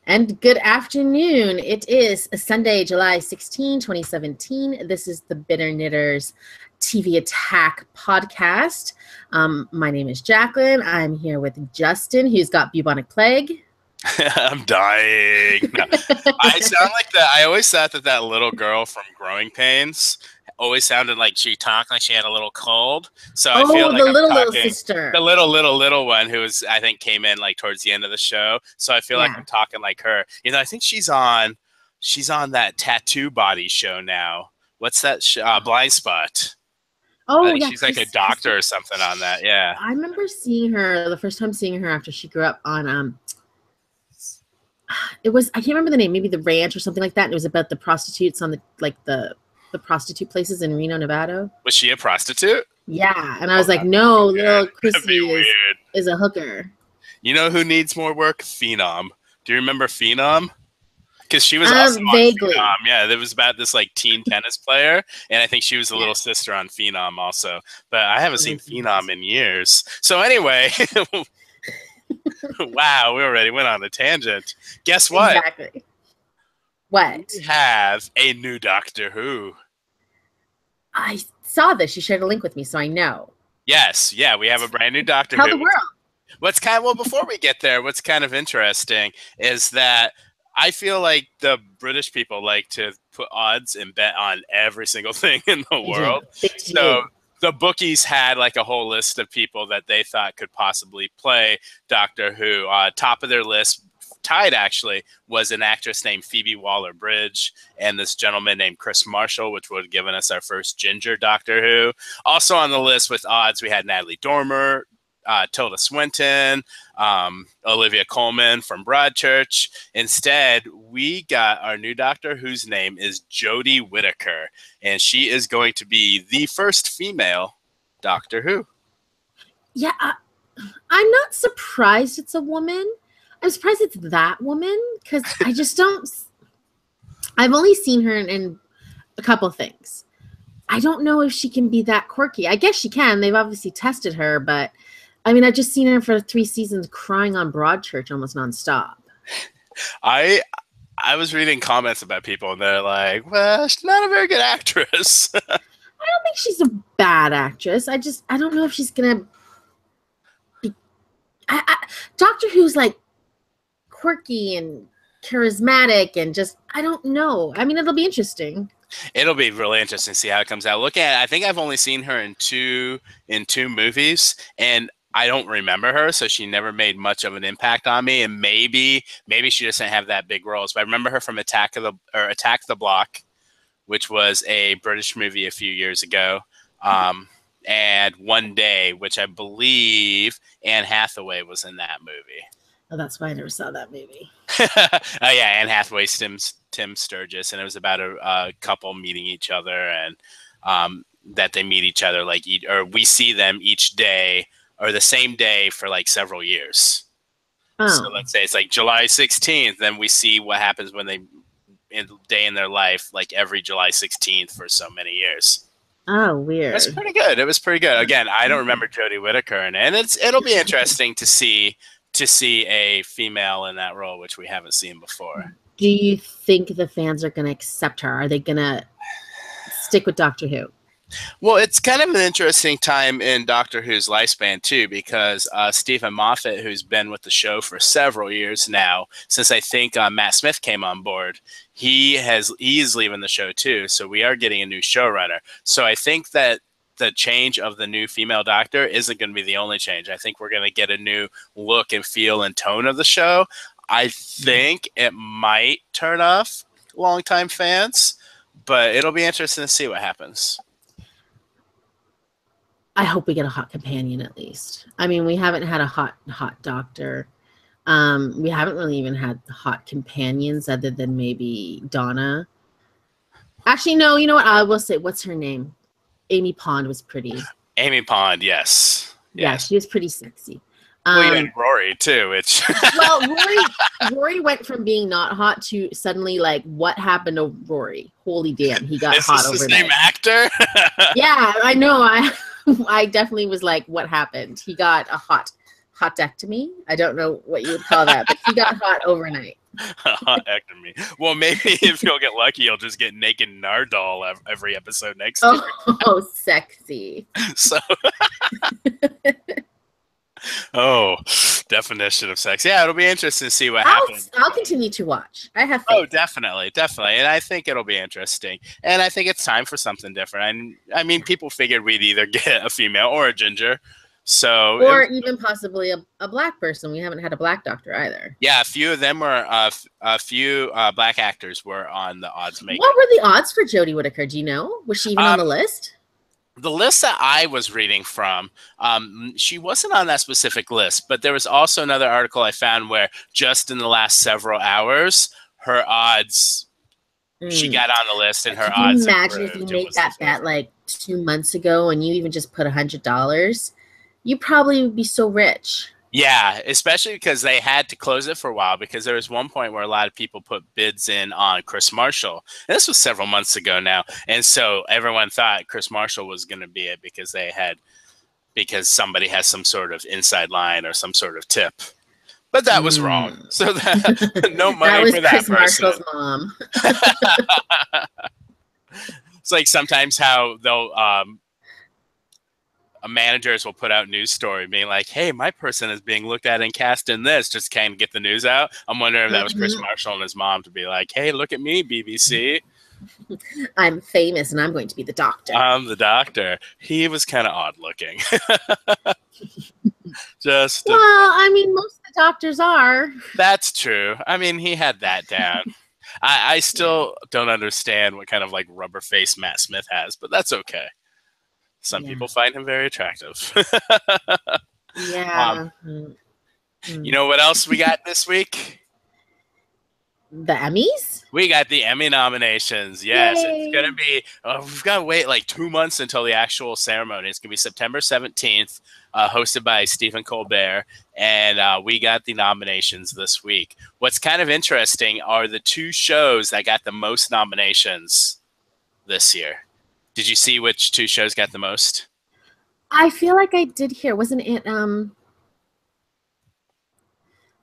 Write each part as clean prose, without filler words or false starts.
And good afternoon. It is Sunday, July 16, 2017. This is the Bitter Knitters TV Attack podcast. My name is Jacqualine. I'm here with Justin, who's got bubonic plague. I'm dying. No. I sound like that. I always thought that little girl from Growing Pains always sounded like she talked like she had a little cold. So I feel like the little sister, the little one who was, I think, came in like towards the end of the show. So I feel like I'm talking like her. You know, I think she's on that tattoo body show now. What's that? Blind Spot. Oh, I think she's like a doctor or something on that. Yeah. I remember seeing her the first time seeing her after she grew up on it was, I can't remember the name, maybe The Ranch or something like that. And it was about the prostitutes on the prostitute places in Reno, Nevada. Was she a prostitute? Yeah. And I was like, no, little Chrissy is a hooker. You know who needs more work? Phenom. Do you remember Phenom? Because she was also vaguely. on Phenom. Yeah, it was about this like teen tennis player, and I think she was the little sister on Phenom also. But I haven't seen Phenom in years. So anyway, wow, we already went on a tangent. Guess what? Exactly. What? We have a new Doctor Who. I saw this. You shared a link with me, so I know. Yes, yeah, we have a brand new Doctor Who. Tell the world. Before we get there, what's kind of interesting is that I feel like the British people like to put odds and bet on every single thing in the world. So the bookies had like a whole list of people that they thought could possibly play Doctor Who. Top of their list, tied actually, was an actress named Phoebe Waller-Bridge and this gentleman named Chris Marshall, which would have given us our first ginger Doctor Who. Also on the list with odds, we had Natalie Dormer, Tilda Swinton, Olivia Colman from Broadchurch. Instead, we got our new doctor whose name is Jodie Whittaker, and she is going to be the first female Doctor Who. Yeah, I'm not surprised it's a woman. I'm surprised it's that woman because I just don't. I've only seen her in a couple things. I don't know if she can be that quirky. I guess she can. They've obviously tested her, but I mean, I've just seen her for 3 seasons crying on Broadchurch almost nonstop. I was reading comments about people, and they're like, well, she's not a very good actress. I don't think she's a bad actress. I don't know if she's going to be... Doctor Who's, like, quirky and charismatic and just... I don't know. I mean, it'll be interesting. It'll be really interesting to see how it comes out. I think I've only seen her in two movies, and I don't remember her, so she never made much of an impact on me. And maybe she just didn't have that big roles. But I remember her from Attack the Block, which was a British movie a few years ago, and One Day, which I believe Anne Hathaway was in that movie. Oh, that's why I never saw that movie. Oh yeah, Anne Hathaway's Tim Sturgis, and it was about a couple meeting each other, and that they meet each other or we see them each day or the same day for like several years. Oh. So let's say it's like July 16th, then we see what happens when they day in their life, like every July 16th for so many years. Oh, weird. That's pretty good. It was pretty good. Again, I don't remember Jodie Whittaker, and it'll be interesting to see a female in that role, which we haven't seen before. Do you think the fans are going to accept her? Are they going to stick with Doctor Who? Well, it's kind of an interesting time in Doctor Who's lifespan, too, because Stephen Moffat, who's been with the show for several years now, since I think Matt Smith came on board, he is leaving the show, too. So we are getting a new showrunner. So I think that the change of the new female doctor isn't going to be the only change. I think we're going to get a new look and feel and tone of the show. I think it might turn off longtime fans, but it'll be interesting to see what happens. I hope we get a hot companion at least. I mean, we haven't had a hot doctor. We haven't really even had hot companions other than maybe Donna. Actually, no, you know what? I will say, what's her name? Amy Pond was pretty. Amy Pond, yes. Yeah, she was pretty sexy. Well, you had Rory too, which well, Rory went from being not hot to suddenly like, what happened to Rory? Holy damn, he got hot overnight. Is this the same actor? Yeah, I know. I definitely was like, what happened? He got a hotectomy. I don't know what you would call that, but he got hot overnight. Hector me. Well, maybe if you'll get lucky, you'll just get naked Nardole every episode next year. Oh, sexy. So, definition of sex. Yeah, it'll be interesting to see what happens. I'll continue to watch. I have faith. Oh, definitely. And I think it'll be interesting. And I think it's time for something different. I mean, people figured we'd either get a female or a ginger. So, or even possibly a black person. We haven't had a black doctor either. Yeah, a few of them were a few black actors were on the odds making. What were the odds for Jodie Whittaker? Do you know? Was she even on the list? The list that I was reading from, she wasn't on that specific list, but there was also another article I found where just in the last several hours, her odds, she got on the list and her odds. Imagine if you made that bet like 2 months ago and you even just put $100. You probably would be so rich. Yeah, especially because they had to close it for a while because there was one point where a lot of people put bids in on Chris Marshall. And this was several months ago now. And so everyone thought Chris Marshall was going to be it because somebody has some sort of inside line or some sort of tip. But that was wrong. So that no money for that Chris person. Marshall's mom. It's like sometimes how they'll managers will put out news story being like, hey, my person is being looked at and cast in this, just kind of get the news out. I'm wondering if that was Chris Marshall and his mom to be like, hey, look at me, BBC. I'm famous and I'm going to be the doctor. I'm the doctor. He was kind of odd looking. Most of the doctors are. That's true. I mean, he had that down. I still don't understand what kind of like rubber face Matt Smith has, but that's okay. Some people find him very attractive. Yeah. You know what else we got this week? The Emmys? We got the Emmy nominations. Yes, Yay. It's going to be, we've got to wait like 2 months until the actual ceremony. It's going to be September 17th, hosted by Stephen Colbert. And we got the nominations this week. What's kind of interesting are the 2 shows that got the most nominations this year. Did you see which 2 shows got the most? I feel like I did hear. Wasn't it?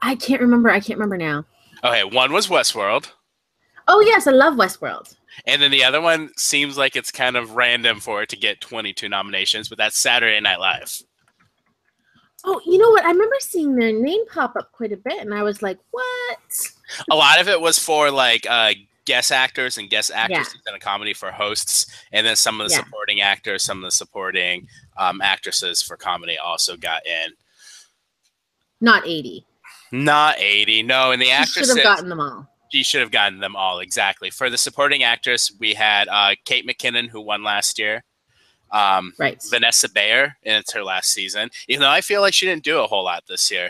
I can't remember now. Okay, one was Westworld. Oh, yes. I love Westworld. And then the other one seems like it's kind of random for it to get 22 nominations, but that's Saturday Night Live. Oh, you know what? I remember seeing their name pop up quite a bit, and I was like, what? A lot of it was for like guest actors and guest actresses in a comedy for hosts, and then some of the supporting actors, some of the supporting actresses for comedy also got in. Not 80. Not 80. No, and the actresses should have gotten them all. She should have gotten them all, exactly. For the supporting actress, we had Kate McKinnon, who won last year. Right. Vanessa Bayer, and it's her last season. Even though I feel like she didn't do a whole lot this year.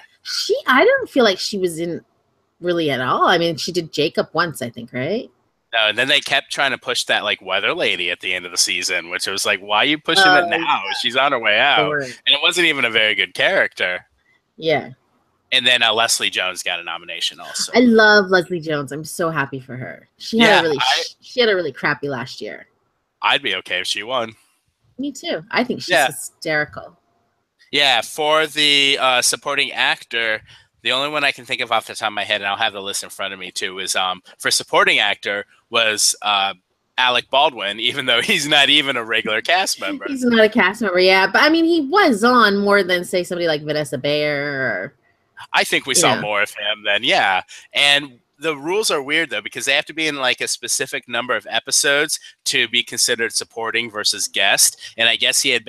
I don't feel like she was in really at all. I mean, she did Jacob once, I think, right? No, and then they kept trying to push that like weather lady at the end of the season, which was like, why are you pushing it now? Yeah. She's on her way out. And it wasn't even a very good character. Yeah. And then Leslie Jones got a nomination also. I love Leslie Jones. I'm so happy for her. She had a really crappy last year. I'd be okay if she won. Me too. I think she's hysterical. Yeah, for the supporting actor, the only one I can think of off the top of my head, and I'll have the list in front of me too, is for supporting actor was Alec Baldwin, even though he's not even a regular cast member. He's not a cast member, yeah. But I mean, he was on more than, say, somebody like Vanessa Bayer. I think we saw more of him then, yeah. And the rules are weird, though, because they have to be in like a specific number of episodes to be considered supporting versus guest. And I guess he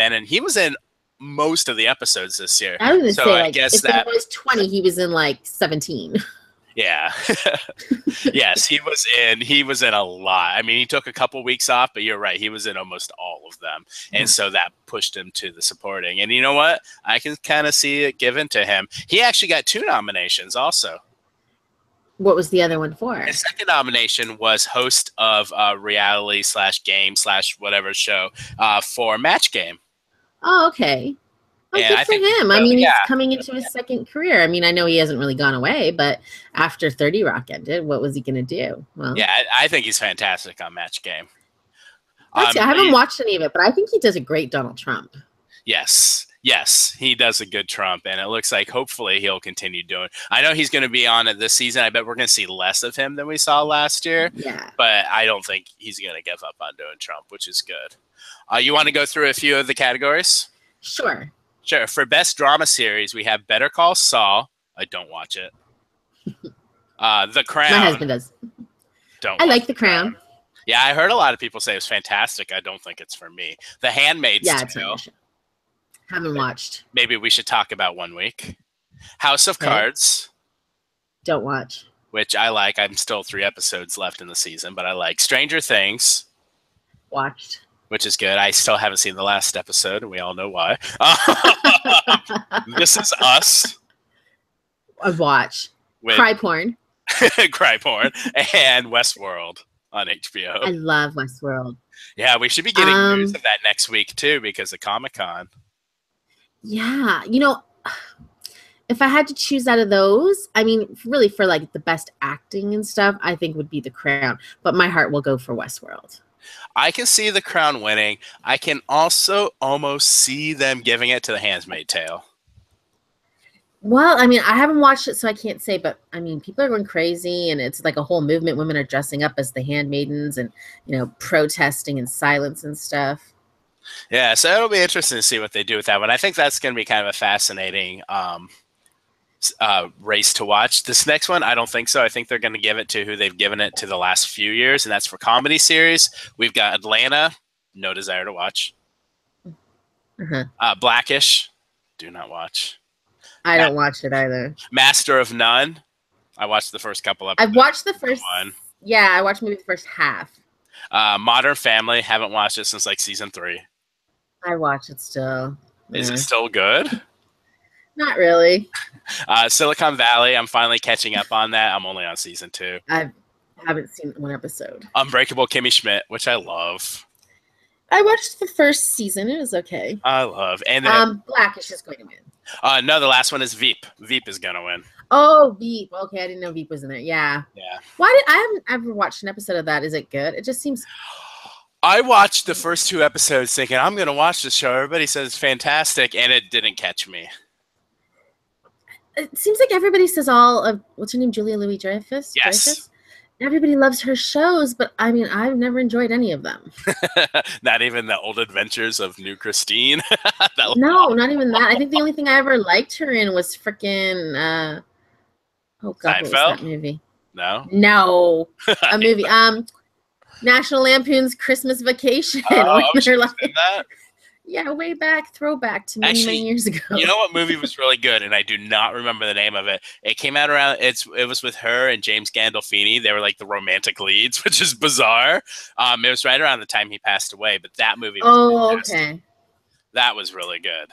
was in most of the episodes this year. I was going to say, like, if there was 20, he was in like 17. Yeah. Yes, he was in a lot. I mean, he took a couple weeks off, but you're right. He was in almost all of them. And so that pushed him to the supporting. And you know what? I can kind of see it given to him. He actually got 2 nominations also. What was the other one for? His second nomination was host of reality / game / whatever show for Match Game. Oh, okay. Oh, good for him. I mean, he's coming into his second career. I mean, I know he hasn't really gone away, but after 30 Rock ended, what was he going to do? Well, yeah, I think he's fantastic on Match Game. I haven't watched any of it, but I think he does a great Donald Trump. Yes. Yes, he does a good Trump, and it looks like hopefully he'll continue doing. I know he's going to be on it this season. I bet we're going to see less of him than we saw last year. Yeah. But I don't think he's going to give up on doing Trump, which is good. You want to go through a few of the categories? Sure. Sure. For best drama series, we have Better Call Saul. I don't watch it. The Crown. My husband does. I like The Crown. Yeah, I heard a lot of people say it was fantastic. I don't think it's for me. The Handmaid's Tale. Haven't watched. Maybe we should talk about one week. House of Cards. Don't watch. Which I like. I'm still 3 episodes left in the season, but I like. Stranger Things. Watched. Which is good. I still haven't seen the last episode, and we all know why. This Is Us. I watch. Cry porn. Cry porn. And Westworld on HBO. I love Westworld. Yeah, we should be getting news of that next week, too, because of Comic-Con. Yeah. If I had to choose out of those, I mean, really for like the best acting and stuff, I think would be The Crown. But my heart will go for Westworld. I can see The Crown winning. I can also almost see them giving it to The Handmaid's Tale. Well, I mean, I haven't watched it, so I can't say. But, I mean, people are going crazy, and it's like a whole movement. Women are dressing up as the handmaidens and, protesting in silence and stuff. Yeah, so it'll be interesting to see what they do with that one. I think that's going to be kind of a fascinating race to watch. This next one, I don't think so. I think they're going to give it to who they've given it to the last few years, and that's for comedy series. We've got Atlanta, no desire to watch. Blackish, do not watch. I don't watch it either. Master of None, I watched the first couple episodes. I've watched the first one. Yeah, I watched maybe the first half. Modern Family, haven't watched it since like season 3. I watch it still. Is it still good? Not really. Silicon Valley, I'm finally catching up on that. I'm only on season 2. I haven't seen one episode. Unbreakable Kimmy Schmidt, which I love. I watched the first season. It was okay. I love. And then, Blackish is going to win. No, the last one is Veep. Veep is going to win. Oh, Veep. Okay, I didn't know Veep was in there. Yeah. Yeah. I haven't ever watched an episode of that. Is it good? It just seems... I watched the first 2 episodes thinking, I'm going to watch this show. Everybody says it's fantastic, and it didn't catch me. It seems like everybody says all of... What's her name? Julia Louis-Dreyfus? Yes. Dreyfus? Everybody loves her shows, but I mean, I've never enjoyed any of them. Not even the Old Adventures of New Christine? No, not even that. I think the only thing I ever liked her in was freaking... oh, God, Seinfeld? what was that movie? No, a movie. National Lampoon's Christmas Vacation. They're like, in that? Yeah, way back, throwback to many years ago. You know what movie was really good, and I do not remember the name of it. It came out around. It was with her and James Gandolfini. They were like the romantic leads, which is bizarre. It was right around the time he passed away, but that movie was fantastic. Okay. That was really good.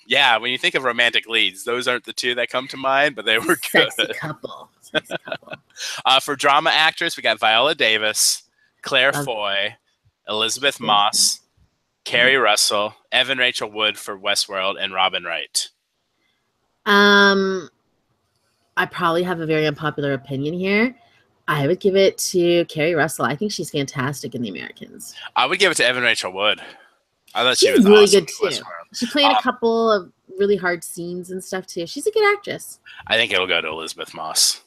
Yeah, when you think of romantic leads, those aren't the 2 that come to mind, but they were good. Sexy couple. For drama actors, we got Viola Davis, Claire Foy, Elizabeth Moss, Kerry Russell, Evan Rachel Wood for Westworld, and Robin Wright. I probably have a very unpopular opinion here. I would give it to Kerry Russell. I think she's fantastic in The Americans. I would give it to Evan Rachel Wood. I thought she was really awesome good too. She played a couple of really hard scenes and stuff too. She's a good actress. I think it'll go to Elizabeth Moss.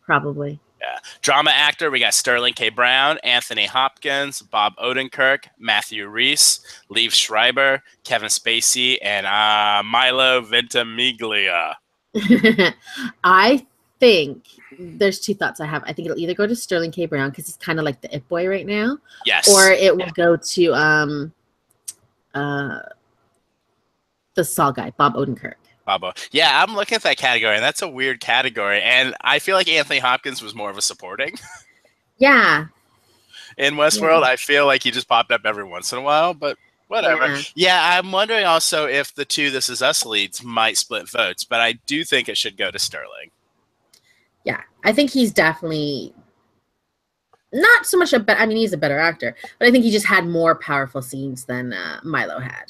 Probably. Yeah. Drama actor, we got Sterling K. Brown, Anthony Hopkins, Bob Odenkirk, Matthew Rhys, Liev Schreiber, Kevin Spacey, and Milo Ventimiglia. I think there's 2 thoughts I have. I think it'll either go to Sterling K. Brown because he's kind of like the it boy right now. Yes. Or it will go to the Saul guy, Bob Odenkirk. Yeah, I'm looking at that category, and that's a weird category. And I feel like Anthony Hopkins was more of a supporting. Yeah. In Westworld, I feel like he just popped up every once in a while, but whatever. Yeah, I'm wondering also if the 2 This Is Us leads might split votes, but I do think it should go to Sterling. Yeah, I think he's definitely not so much he's a better actor, but I think he just had more powerful scenes than Milo had.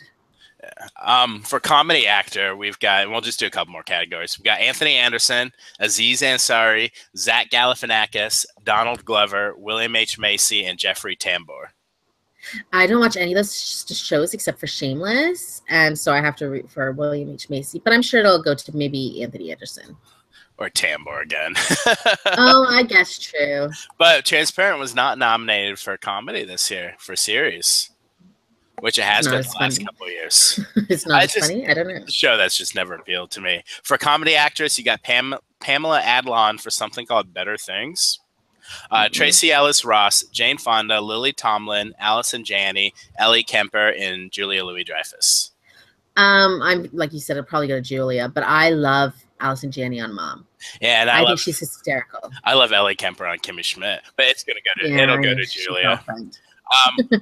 For comedy actor, we've got, we'll just do a couple more categories. We've got Anthony Anderson, Aziz Ansari, Zach Galifianakis, Donald Glover, William H. Macy, and Jeffrey Tambor. I don't watch any of those shows except for Shameless, and so I have to root for William H. Macy. But I'm sure it'll go to maybe Anthony Anderson or Tambor again. Oh, I guess true. But Transparent was not nominated for comedy this year for series, which it has been the last couple of years. It's not as funny. I don't know. The show that's just never appealed to me. For comedy actress, you got Pamela Adlon for something called Better Things. Tracy Ellis Ross, Jane Fonda, Lily Tomlin, Allison Janney, Ellie Kemper, and Julia Louis-Dreyfus. I'm like you said, I'll probably go to Julia, but I love Allison Janney on Mom. Yeah, and I think she's hysterical. I love Ellie Kemper on Kimmy Schmidt, but it's gonna go to it'll go to Julia.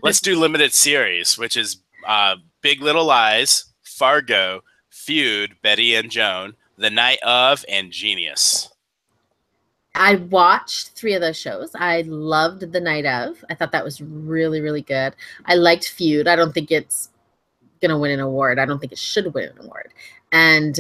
Let's do limited series, which is Big Little Lies, Fargo, Feud, Betty and Joan, The Night of, and Genius. I watched 3 of those shows. I loved The Night of. I thought that was really, really good. I liked Feud. I don't think it's going to win an award. I don't think it should win an award. And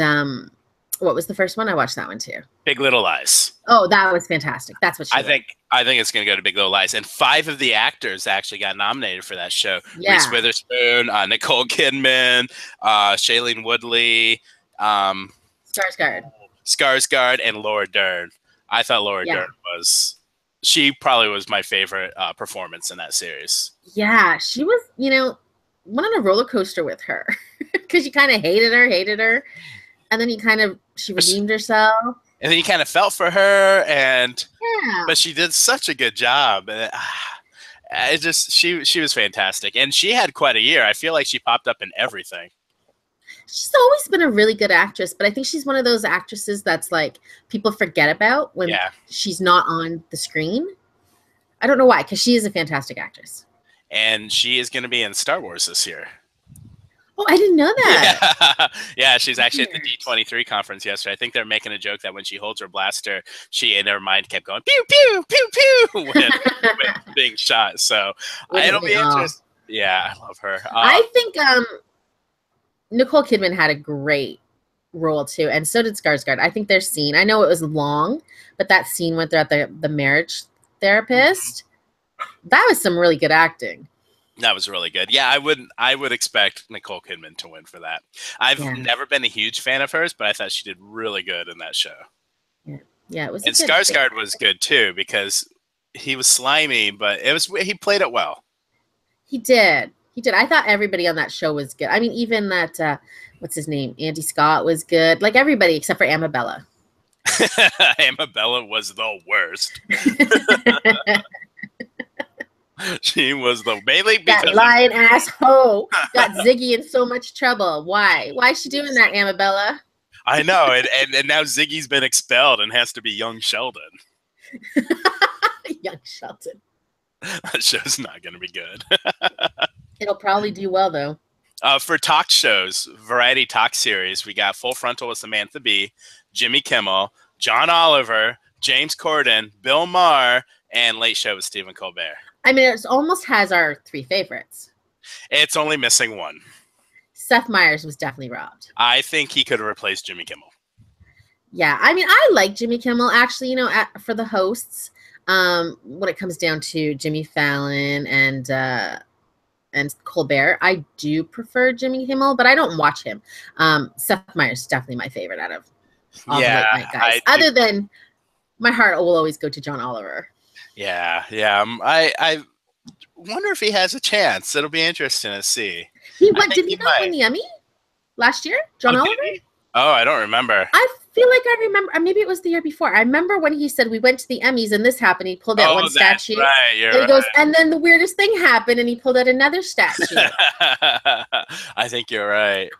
what was the first one? I watched that one too. Big Little Lies. Oh, that was fantastic. That's what I think it's going to go to Big Little lies. And 5 of the actors actually got nominated for that show. Yeah. Reese Witherspoon, Nicole Kidman, Shailene Woodley, Skarsgård, and Laura Dern. I thought Laura Dern she probably was my favorite performance in that series. Yeah, she was, went on a roller coaster with her because you kind of hated her. And then she redeemed herself. And then you kind of felt for her, but she did such a good job. She was fantastic. And she had quite a year. I feel like she popped up in everything. She's always been a really good actress, but I think she's one of those actresses that's like people forget about when she's not on the screen. I don't know why, because she is a fantastic actress. And she is going to be in Star Wars this year. Oh, I didn't know that. Yeah, she's actually at the D23 conference yesterday. I think they're making a joke that when she holds her blaster, she in her mind kept going pew pew pew pew when being shot. So it'll be interesting. Yeah, I love her. I think Nicole Kidman had a great role too, and so did Skarsgård. I think their scene, I know it was long, but that scene went throughout the marriage therapist. That was some really good acting. That was really good. Yeah, I would expect Nicole Kidman to win for that. I've never been a huge fan of hers, but I thought she did really good in that show. Yeah, it was. And Skarsgård was good too because he was slimy, but he played it well. He did. I thought everybody on that show was good. I mean, even that what's his name, Andy Scott was good. Like everybody except for Amabella. Amabella was the worst. She was mainly because that lying asshole got Ziggy in so much trouble. Why? Why is she doing that, Amabella? I know, and now Ziggy's been expelled and has to be young Sheldon. Young Sheldon. That show's not going to be good. It'll probably do well though. For talk shows, variety talk series, we got Full Frontal with Samantha Bee, Jimmy Kimmel, John Oliver, James Corden, Bill Maher, and Late Show with Stephen Colbert. I mean, it almost has our 3 favorites. It's only missing one. Seth Meyers was definitely robbed. I think he could have replaced Jimmy Kimmel. Yeah, I mean, I like Jimmy Kimmel. Actually, for the hosts, when it comes down to Jimmy Fallon and Colbert, I do prefer Jimmy Kimmel, but I don't watch him. Seth Meyers is definitely my favorite out of all the late night guys. Other than my heart will always go to John Oliver. Yeah. I wonder if he has a chance. It'll be interesting to see. Did he not win the Emmy last year, John Oliver? Oh, I don't remember. I feel like I remember. Maybe it was the year before. I remember when he said we went to the Emmys and this happened. He pulled out one statue. Right, and he goes, and then the weirdest thing happened, and he pulled out another statue. I think you're right.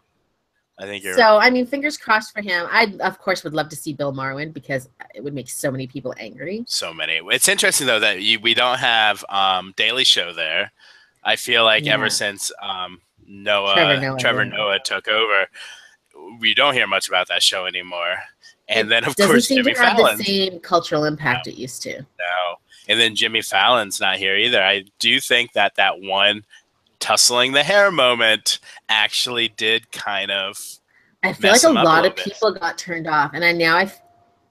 So, I mean, fingers crossed for him. I, of course, would love to see Bill Maher win because it would make so many people angry. So many. It's interesting, though, that we don't have Daily Show there. I feel like ever since Trevor Noah took over, we don't hear much about that show anymore. And then, of course, Jimmy Fallon. Doesn't seem to have the same cultural impact it used to. No. And then Jimmy Fallon's not here either. I do think that one tussling the hair moment actually did kind of I feel like a lot of people got turned off, and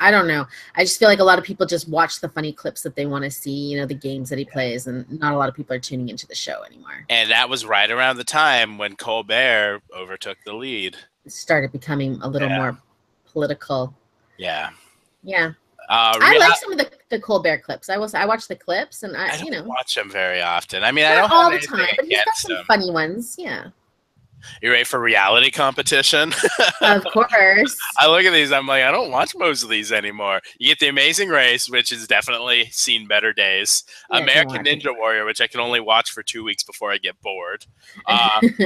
I don't know. I just feel like a lot of people just watch the funny clips that they want to see, you know, the games that he plays, and not a lot of people are tuning into the show anymore. And that was right around the time when Colbert overtook the lead. It started becoming a little more political. Yeah. Yeah. I like some of the Colbert clips. I watch the clips, and I don't watch them very often. I mean, not I don't all have the time, but he's got some funny ones. Yeah. You ready for reality competition? Of course. I look at these, I'm like, I don't watch most of these anymore. You get The Amazing Race, which has definitely seen better days. Yeah, American Ninja Warrior, which I can only watch for 2 weeks before I get bored.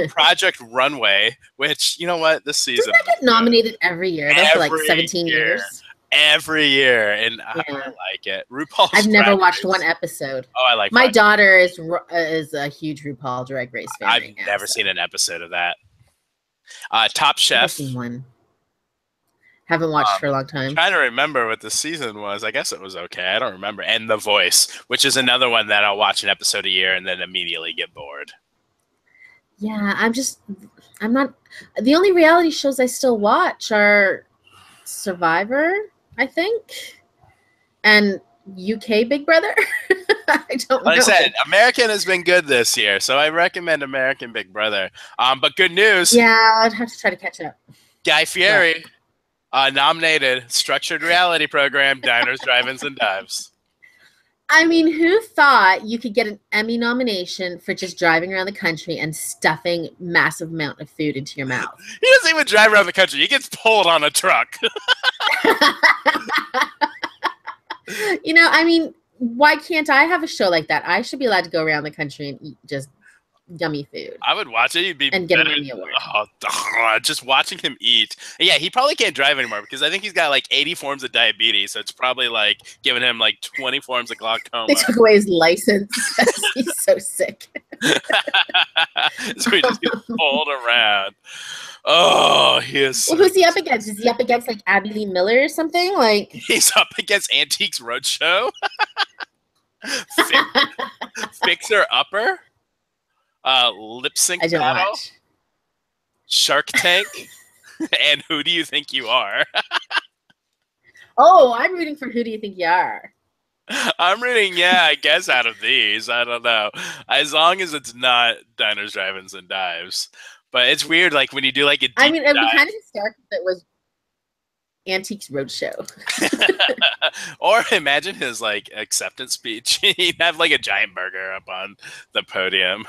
Project Runway, which, you know what, this season doesn't that get nominated every year? That's for like 17 years. Every year, and I like it. RuPaul's I've never watched one episode. Oh, I like. My daughter is a huge RuPaul Drag Race fan. I've never seen an episode of that. Top Chef. I've seen one. Haven't watched for a long time. I'm trying to remember what the season was. I guess it was okay. I don't remember. And The Voice, which is another one that I'll watch an episode a year and then immediately get bored. Yeah, I'm not. The only reality shows I still watch are Survivor, I think, and UK Big Brother. I don't know. Like I said, American has been good this year, so I recommend American Big Brother. But good news. Yeah, I'd have to try to catch up. Guy Fieri, nominated structured reality program, Diners, Drive-Ins, and Dives. I mean, who thought you could get an Emmy nomination for just driving around the country and stuffing massive amount of food into your mouth? He doesn't even drive around the country. He gets pulled on a truck. You know, I mean, why can't I have a show like that? I should be allowed to go around the country and eat just yummy food. I would watch it. You'd be and get an Emmy award. Just watching him eat. Yeah, he probably can't drive anymore because I think he's got like 80 forms of diabetes. So it's probably like giving him like 20 forms of glaucoma. They took away his license. He's so sick. So he just gets pulled around. Oh, he is. Well, who's he up against? Is he up against like Abby Lee Miller or something? Like he's up against Antiques Roadshow. Fixer Upper. Lip Sync Battle. Shark Tank. And Who Do You Think You Are? Oh, I'm rooting for Who Do You Think You Are? I'm rooting, I guess, out of these. I don't know. As long as it's not Diners, Drive-Ins, and Dives. But it's weird, like, when you do, like, a deep I mean, it'd dive. be kind of hysterical if it was Antiques Roadshow. Or imagine his, like, acceptance speech. He'd have, like, a giant burger up on the podium.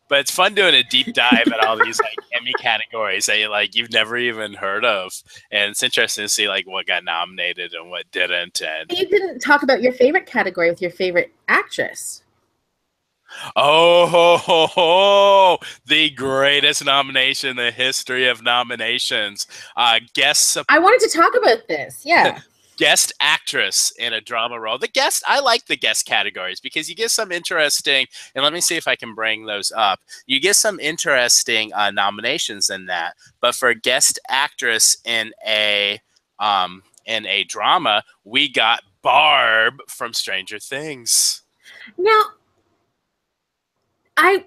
But it's fun doing a deep dive at all these like Emmy categories that you've never even heard of, and it's interesting to see like what got nominated and what didn't. And you didn't talk about your favorite category with your favorite actress. Oh, the greatest nomination in the history of nominations. Guest. I wanted to talk about this. Yeah. Guest actress in a drama role. I like the guest categories because you get some interesting, and let me see if I can bring those up. You get some interesting nominations in that. But for guest actress in a drama, we got Barb from Stranger Things. Now, I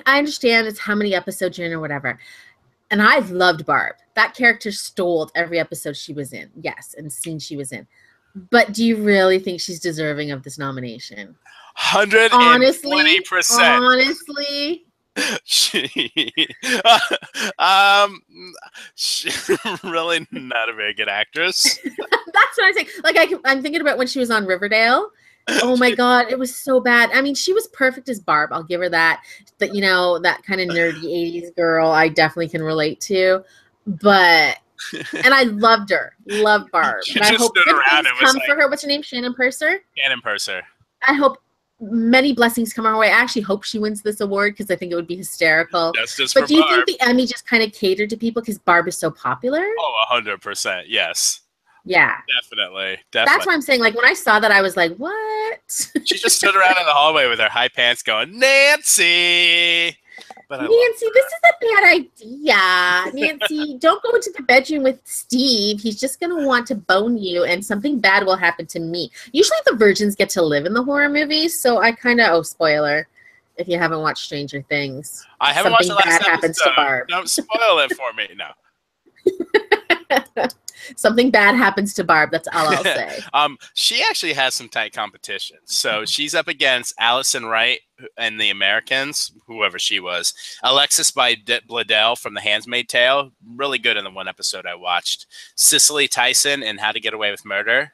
understand it's how many episodes you're in or whatever. And I loved Barb. That character stole every episode she was in. Yes, and scene she was in. But do you really think she's deserving of this nomination? 120%. Honestly. She's really not a very good actress. That's what I'm saying. Like I'm thinking about when she was on Riverdale. Oh my God, it was so bad. I mean, she was perfect as Barb. I'll give her that. But that kind of nerdy 80s girl, I definitely can relate to. But and I loved her. Love Barb. She and I hope stood around and was come for her. What's her name? Shannon Purser? Shannon Purser. I hope many blessings come our way. I actually hope she wins this award because I think it would be hysterical. But do you think the Emmy just kind of catered to people because Barb is so popular? Oh, 100%. Yes. Yeah. Definitely. That's why I'm saying, like, when I saw that, I was like, what? She just stood around in the hallway with her high pants going, Nancy! But Nancy, this is a bad idea. Nancy, don't go into the bedroom with Steve. He's just going to want to bone you, and something bad will happen to me. Usually the virgins get to live in the horror movies, so I kind of, spoiler, if you haven't watched Stranger Things. I haven't watched the last episode. Happens to Barb. Don't spoil it for me, no. Something bad happens to Barb. That's all I'll say. She actually has some tight competition. So she's up against Allison Wright and the Americans, whoever she was. Alexis Bledel from The Handmaid's Tale, really good in the one episode I watched. Cicely Tyson in How to Get Away with Murder.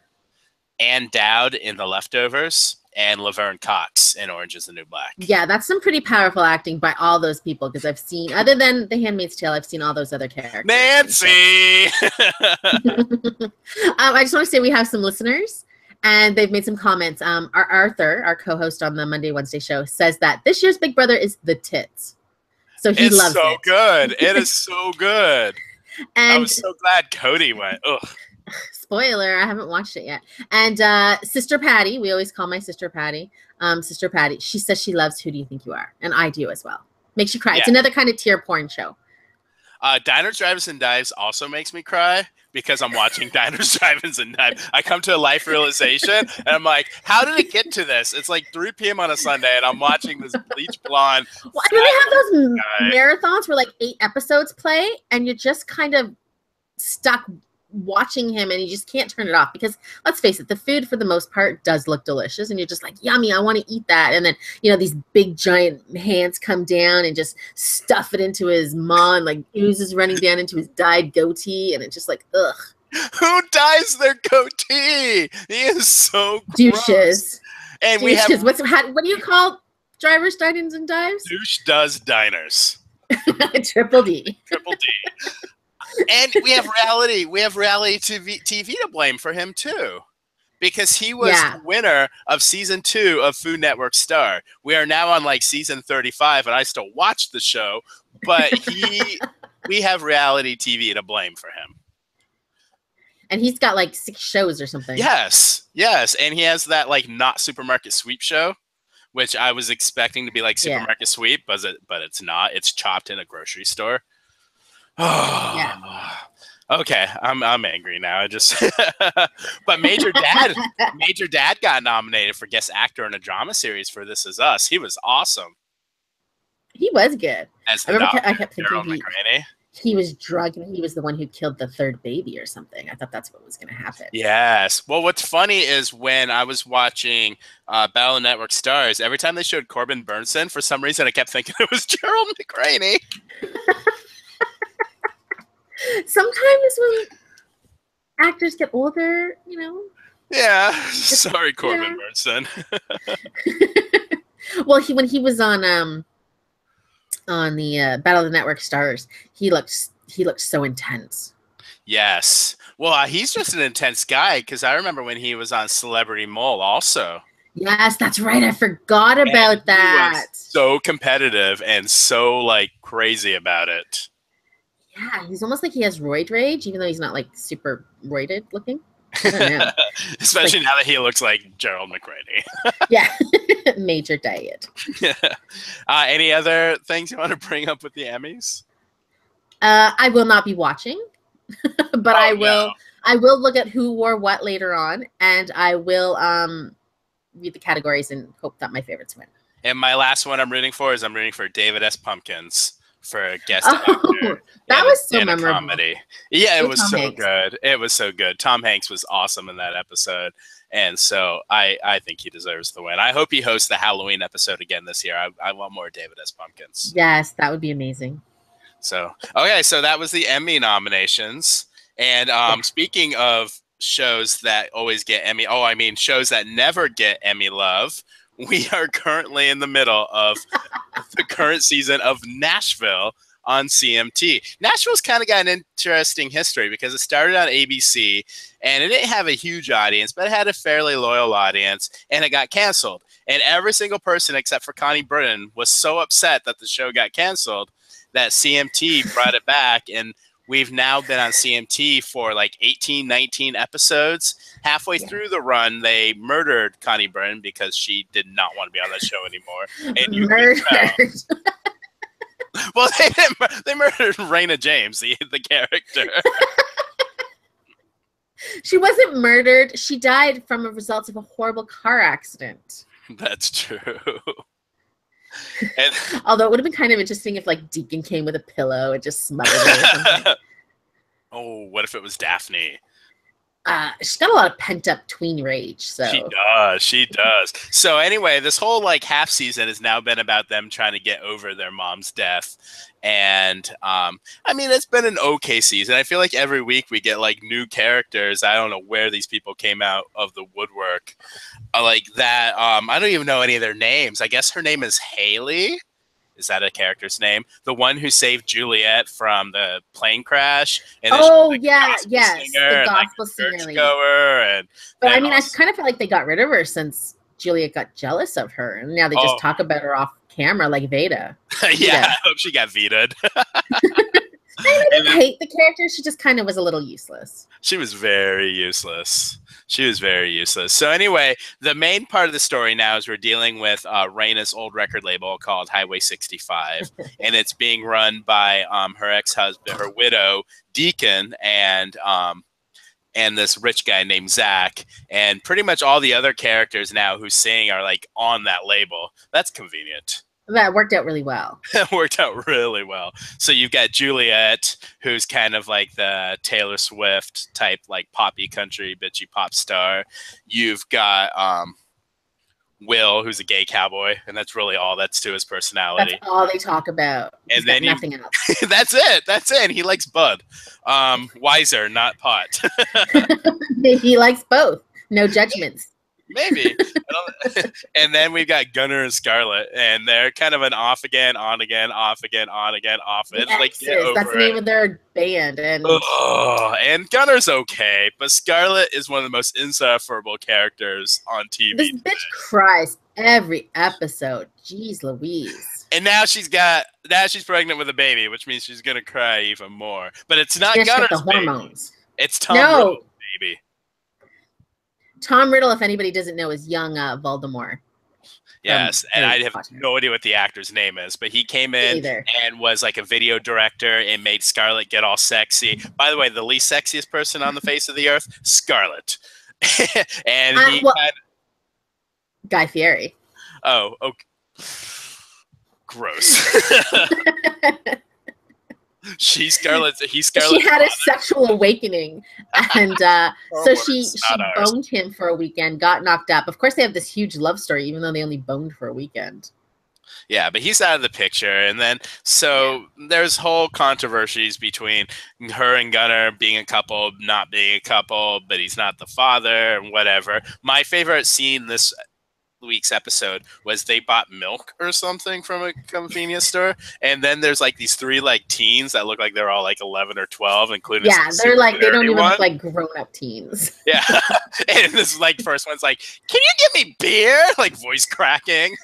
Ann Dowd in The Leftovers. And Laverne Cox in Orange is the New Black. Yeah, that's some pretty powerful acting by all those people, because I've seen, other than The Handmaid's Tale, I've seen all those other characters. Nancy! I just want to say we have some listeners, and they've made some comments. Arthur, our co-host on the Monday Wednesday show, says that this year's Big Brother is the tits. So he loves it. It's so good. It is so good. And I was so glad Cody went. Ugh. Spoiler, I haven't watched it yet. And Sister Patty, we always call my sister Patty. Sister Patty, she says she loves Who Do You Think You Are? And I do as well. Makes you cry. Yeah. It's another kind of tear porn show. Diners, Drive-Ins, and Dives also makes me cry because I'm watching Diners, Drive-Ins, and Dives. I come to a life realization, and I'm like, how did it get to this? It's like 3 p.m. on a Sunday, and I'm watching this bleach blonde. Well, I mean, they have those marathons where like 8 episodes play, and you're just kind of stuck watching him, and you just can't turn it off, because let's face it, the food for the most part does look delicious, and you're just like, yummy, I want to eat that. And then, you know, these big giant hands come down and just stuff it into his maw, and like oozes running down into his dyed goatee, and it's just like, ugh. Who dyes their goatee? He is so douches. Gross. And douches. What do you call drivers, dinings, and dives? Douche does diners. Triple D. Triple D. And we have reality TV to blame for him too, because he was the winner of season 2 of Food Network Star. We are now on like season 35, and I still watch the show, but we have reality TV to blame for him. And he's got like 6 shows or something. Yes, and he has that like not Supermarket Sweep show, which I was expecting to be like Supermarket Sweep, but it's not. It's chopped in a grocery store. Oh, yeah. Okay, I'm angry now. I just but Major Dad got nominated for Guest Actor in a Drama Series for This Is Us. He was awesome. He was good. As the doctor, I kept thinking he was drugged, and he was the one who killed the 3rd baby or something. I thought that's what was going to happen. Yes. Well, what's funny is when I was watching Battle of Network Stars, every time they showed Corbin Burnson, for some reason I kept thinking it was Gerald McRaney. Sometimes when actors get older, you know. Yeah. Sorry, Corbin Burnson. Well, when he was on the Battle of the Network Stars, he looked so intense. Yes. Well, he's just an intense guy, because I remember when he was on Celebrity Mole also. Yes, that's right. I forgot about that. He was so competitive and so like crazy about it. Yeah, he's almost like he has roid rage, even though he's not like super roided looking. I don't know. Especially now that he looks like Gerald McRaney. Yeah, major diet. Any other things you want to bring up with the Emmys? I will not be watching, but I will. No. I will look at who wore what later on, and I will read the categories and hope that my favorites win. And my last one I'm rooting for David S. Pumpkins for a guest actor. That was so memorable. Comedy. Yeah, it was so good. It was so good. Tom Hanks was awesome in that episode. And so I think he deserves the win. I hope he hosts the Halloween episode again this year. I want more David S. Pumpkins. Yes, that would be amazing. So, okay, so that was the Emmy nominations. And speaking of shows that always get Emmy, shows that never get Emmy love, we are currently in the middle of the current season of Nashville on CMT. Nashville's kind of got an interesting history because it started on ABC and it didn't have a huge audience, but it had a fairly loyal audience, and it got canceled. And every single person except for Connie Britton was so upset that the show got canceled that CMT brought it back, and we've now been on CMT for like 18, 19 episodes. Halfway through the run, they murdered Connie Britton because she did not want to be on that show anymore. And you murdered. Well, they murdered Raina James, the character. She wasn't murdered. She died from the results of a horrible car accident. That's true. And, although it would have been kind of interesting if like Deacon came with a pillow and just smothered her or something. Oh, what if it was Daphne? she's got a lot of pent up tween rage. So she does. So anyway, this whole like half season has now been about them trying to get over their mom's death. And I mean, it's been an okay season. I feel like every week we get like new characters. I don't know where these people came out of the woodwork. Like that. I don't even know any of their names. I guess her name is Haley. Is that a character's name? The one who saved Juliet from the plane crash. And yes, the gospel singer. But I mean, I kind of feel like they got rid of her since Juliet got jealous of her, and now they just talk about her off camera like Veda. Yeah, I hope she got vetoed. I didn't hate the character. She just kind of was a little useless. She was very useless. So anyway, the main part of the story now is we're dealing with Raina's old record label called Highway 65, and it's being run by her ex-husband, her widow, Deacon, and this rich guy named Zach, and pretty much all the other characters now who sing are like on that label. That's convenient. That worked out really well. That worked out really well. So you've got Juliet, who's kind of like the Taylor Swift type, like poppy country bitchy pop star. You've got Will, who's a gay cowboy, and that's really all that's to his personality. That's all they talk about. And then nothing else. That's it. And he likes bud. Wiser, not pot. He likes both. No judgments. Maybe. And then we've got Gunnar and Scarlett, and they're kind of an off again, on again, off again, on again, off. It's like, that's the name of their band. And Gunnar's okay, but Scarlett is one of the most insufferable characters on TV. This bitch cries every episode. Jeez Louise. And now she's pregnant with a baby, which means she's gonna cry even more. But it's not Gunnar's the hormones. Baby. It's Tom Riddle's baby. Tom Riddle, if anybody doesn't know, is young Voldemort. Yes, and I have no idea what the actor's name is, but he came in and was like a video director and made Scarlett get all sexy. By the way, the least sexiest person on the face of the earth, Scarlett. And Guy Fieri. Oh, okay. Gross. He's Scarlett. She had a sexual awakening, and so she boned him for a weekend, got knocked up. Of course, they have this huge love story, even though they only boned for a weekend. Yeah, but he's out of the picture, and then there's whole controversies between her and Gunnar being a couple, not being a couple, but he's not the father, and whatever. My favorite scene this week's episode was they bought milk or something from a convenience store, and then there's like these three like teens that look like they're all like 11 or 12, including they're like they don't even look like grown-up teens. Yeah. And this like first one's like, can you give me beer, like voice cracking,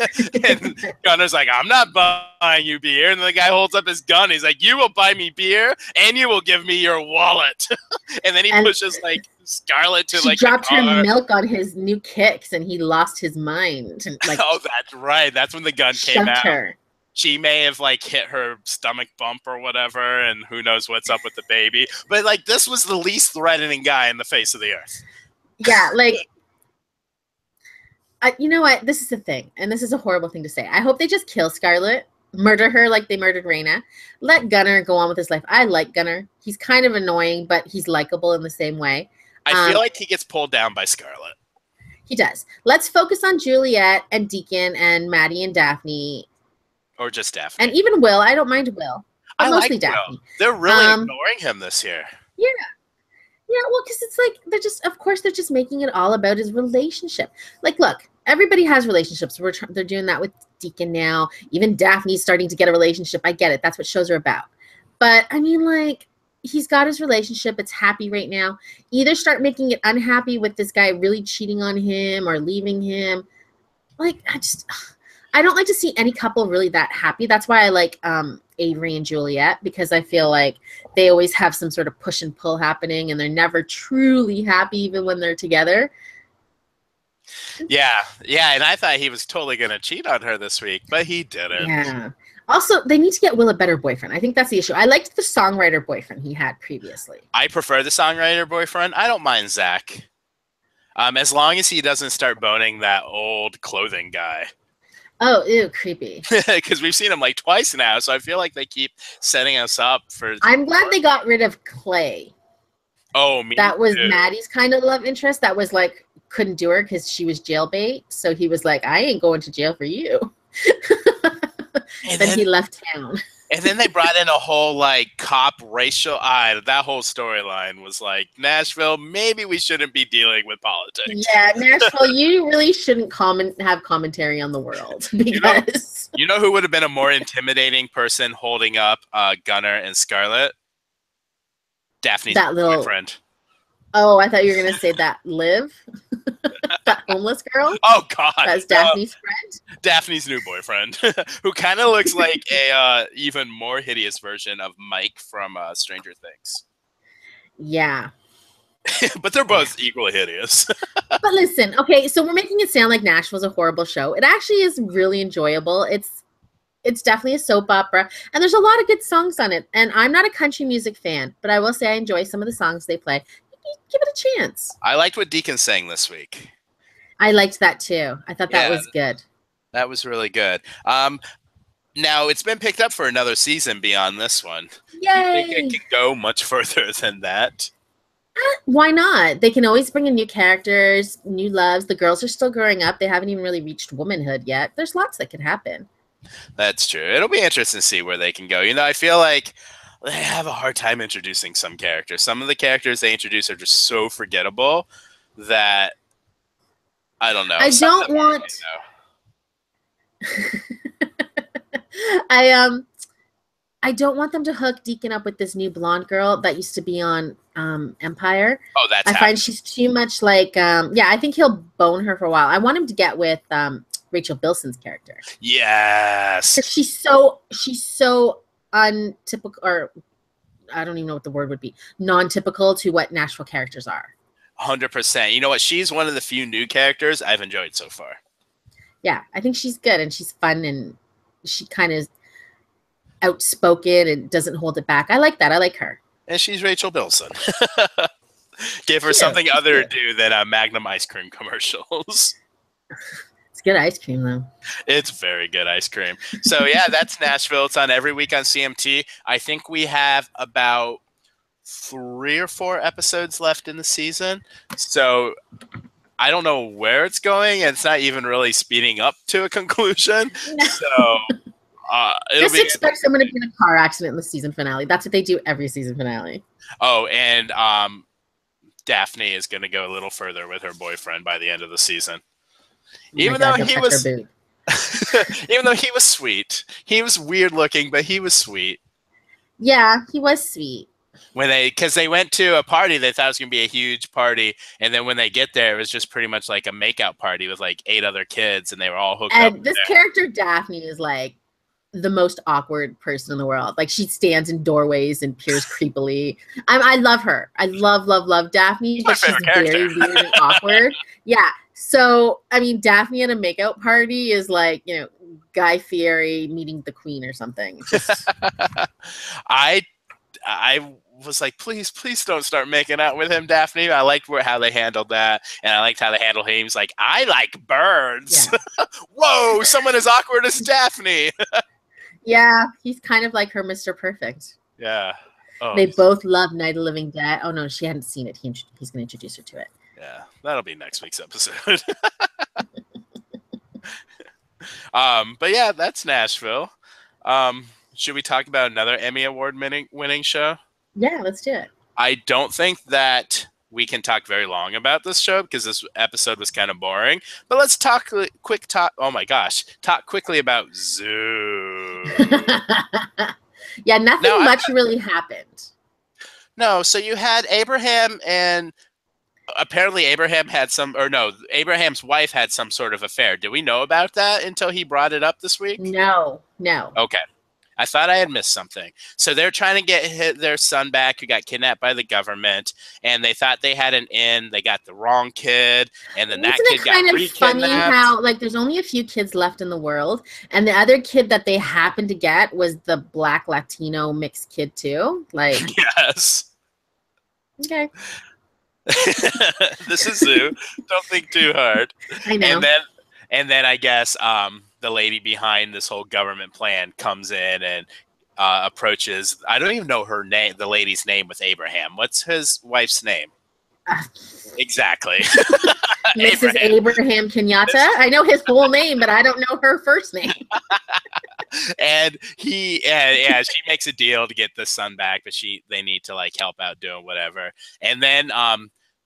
and Gunnar's like, I'm not buying you beer, and the guy holds up his gun, he's like, you will buy me beer and you will give me your wallet. And then he pushes like Scarlett to like dropped her milk on his new kicks, and he lost his mind. Like, oh, that's right. That's when the gun came out. Her. She may have like hit her stomach bump or whatever, and who knows what's up with the baby. But like, this was the least threatening guy in the face of the earth. Yeah, like, you know what? This is the thing, and this is a horrible thing to say. I hope they just kill Scarlett, murder her like they murdered Raina. Let Gunnar go on with his life. I like Gunnar. He's kind of annoying, but he's likable in the same way. I feel like he gets pulled down by Scarlett. He does. Let's focus on Juliet and Deacon and Maddie and Daphne. Or just Daphne. And even Will. I don't mind Will. But mostly like Daphne. Will. They're really ignoring him this year. Yeah. Yeah, well, because it's like, they're just making it all about his relationship. Like, look, everybody has relationships. They're doing that with Deacon now. Even Daphne's starting to get a relationship. I get it. That's what shows are about. But, I mean, like, he's got his relationship. It's happy right now. Either start making it unhappy with this guy really cheating on him or leaving him. Like, I don't like to see any couple really that happy. That's why I like Avery and Juliet, because I feel like they always have some sort of push and pull happening, and they're never truly happy even when they're together. Yeah, and I thought he was totally going to cheat on her this week, but he didn't. Yeah. Also, they need to get Will a better boyfriend. I think that's the issue. I liked the songwriter boyfriend he had previously. I prefer the songwriter boyfriend. I don't mind Zach. As long as he doesn't start boning that old clothing guy. Oh, ew, creepy. Because we've seen him like twice now, so I feel like they keep setting us up for... I'm glad they got rid of Clay. Oh, me That was too. Maddie's kind of love interest. That was like couldn't do her because she was jailbait. So he was like, I ain't going to jail for you. And Then then he left town. and then they brought in a whole like cop racial that whole storyline was like, Nashville, maybe we shouldn't be dealing with politics. Yeah, Nashville, you really shouldn't have commentary on the world because You know who would have been a more intimidating person holding up Gunnar and Scarlett? Daphne's that little boyfriend. Oh, I thought you were gonna say that Liv, that homeless girl. Oh God, That's Daphne's friend. Daphne's new boyfriend, who kind of looks like a even more hideous version of Mike from Stranger Things. Yeah, But they're both equally hideous. but listen, okay, so we're making it sound like Nashville's a horrible show. It actually is really enjoyable. It's definitely a soap opera, and there's a lot of good songs on it. And I'm not a country music fan, but I will say I enjoy some of the songs they play. Give it a chance. I liked what Deacon sang this week. I liked that too. I thought that was good. That was really good. Now it's been picked up for another season beyond this one. Yay! Do you think it can go much further than that? Why not? They can always bring in new characters, new loves. The girls are still growing up. They haven't even really reached womanhood yet. There's lots that could happen. That's true. It'll be interesting to see where they can go. You know, I feel like they have a hard time introducing some characters. Some of the characters they introduce are just so forgettable that I don't know. I don't want. I don't want them to hook Deacon up with this new blonde girl that used to be on Empire. Oh, that's. I find she's too much like. Yeah, I think he'll bone her for a while. I want him to get with Rachel Bilson's character. Yes. She's so untypical, or I don't even know what the word would be. Non-typical to what Nashville characters are. 100%. You know what? She's one of the few new characters I've enjoyed so far. Yeah, I think she's good and she's fun and she kind of outspoken and doesn't hold it back. I like that. I like her. And she's Rachel Bilson. Give her something other to do than Magnum ice cream commercials. It's good ice cream, though. It's very good ice cream. So, yeah, that's Nashville. It's on every week on CMT. I think we have about 3 or 4 episodes left in the season. So, I don't know where it's going. And it's not even really speeding up to a conclusion. No. So, just expect someone to be in a car accident in the season finale. That's what they do every season finale. Oh, and Daphne is going to go a little further with her boyfriend by the end of the season. Even though he was sweet. He was weird looking, but he was sweet. Yeah, he was sweet. Because they went to a party, they thought it was going to be a huge party, and then when they get there, it was just pretty much like a makeout party with like 8 other kids, and they were all hooked up. And this character Daphne is like the most awkward person in the world. Like she stands in doorways and peers creepily. I love her. I love Daphne, but she's very weird and awkward. Yeah. So, I mean, Daphne at a makeout party is like, you know, Guy Fieri meeting the Queen or something. Just... I was like, please don't start making out with him, Daphne. I liked how they handled that, and I liked how they handled him. He was like, I like birds. Yeah. Whoa, someone as awkward as Daphne. Yeah, he's kind of like her Mr. Perfect. Yeah. Oh. They both love Night of the Living Dead. Oh, no, she hadn't seen it. He's going to introduce her to it. Yeah, that'll be next week's episode. But yeah, that's Nashville. Should we talk about another Emmy Award winning show? Yeah, let's do it. I don't think that we can talk very long about this show because this episode was kind of boring. But let's talk quickly about Zoo. Yeah, nothing much really happened. No, so you had Abraham and apparently Abraham's wife had some sort of affair. Did we know about that until he brought it up this week? No. Okay. I thought I had missed something. So they're trying to get their son back who got kidnapped by the government, and they thought they had an in. They got the wrong kid, and then that kid got re-kidnapped. Isn't it kind of funny how, like, there's only a few kids left in the world, and the other kid that they happened to get was the Black Latino mixed kid too? Like, yes. Okay. This is Zoo. Don't think too hard. I know. And then I guess the lady behind this whole government plan comes in and approaches. I don't even know her name, the lady's name with Abraham. What's his wife's name? Exactly. Mrs. Abraham Kenyatta. I know his whole name, but I don't know her first name. And she makes a deal to get the son back, but they need to like help out doing whatever. And then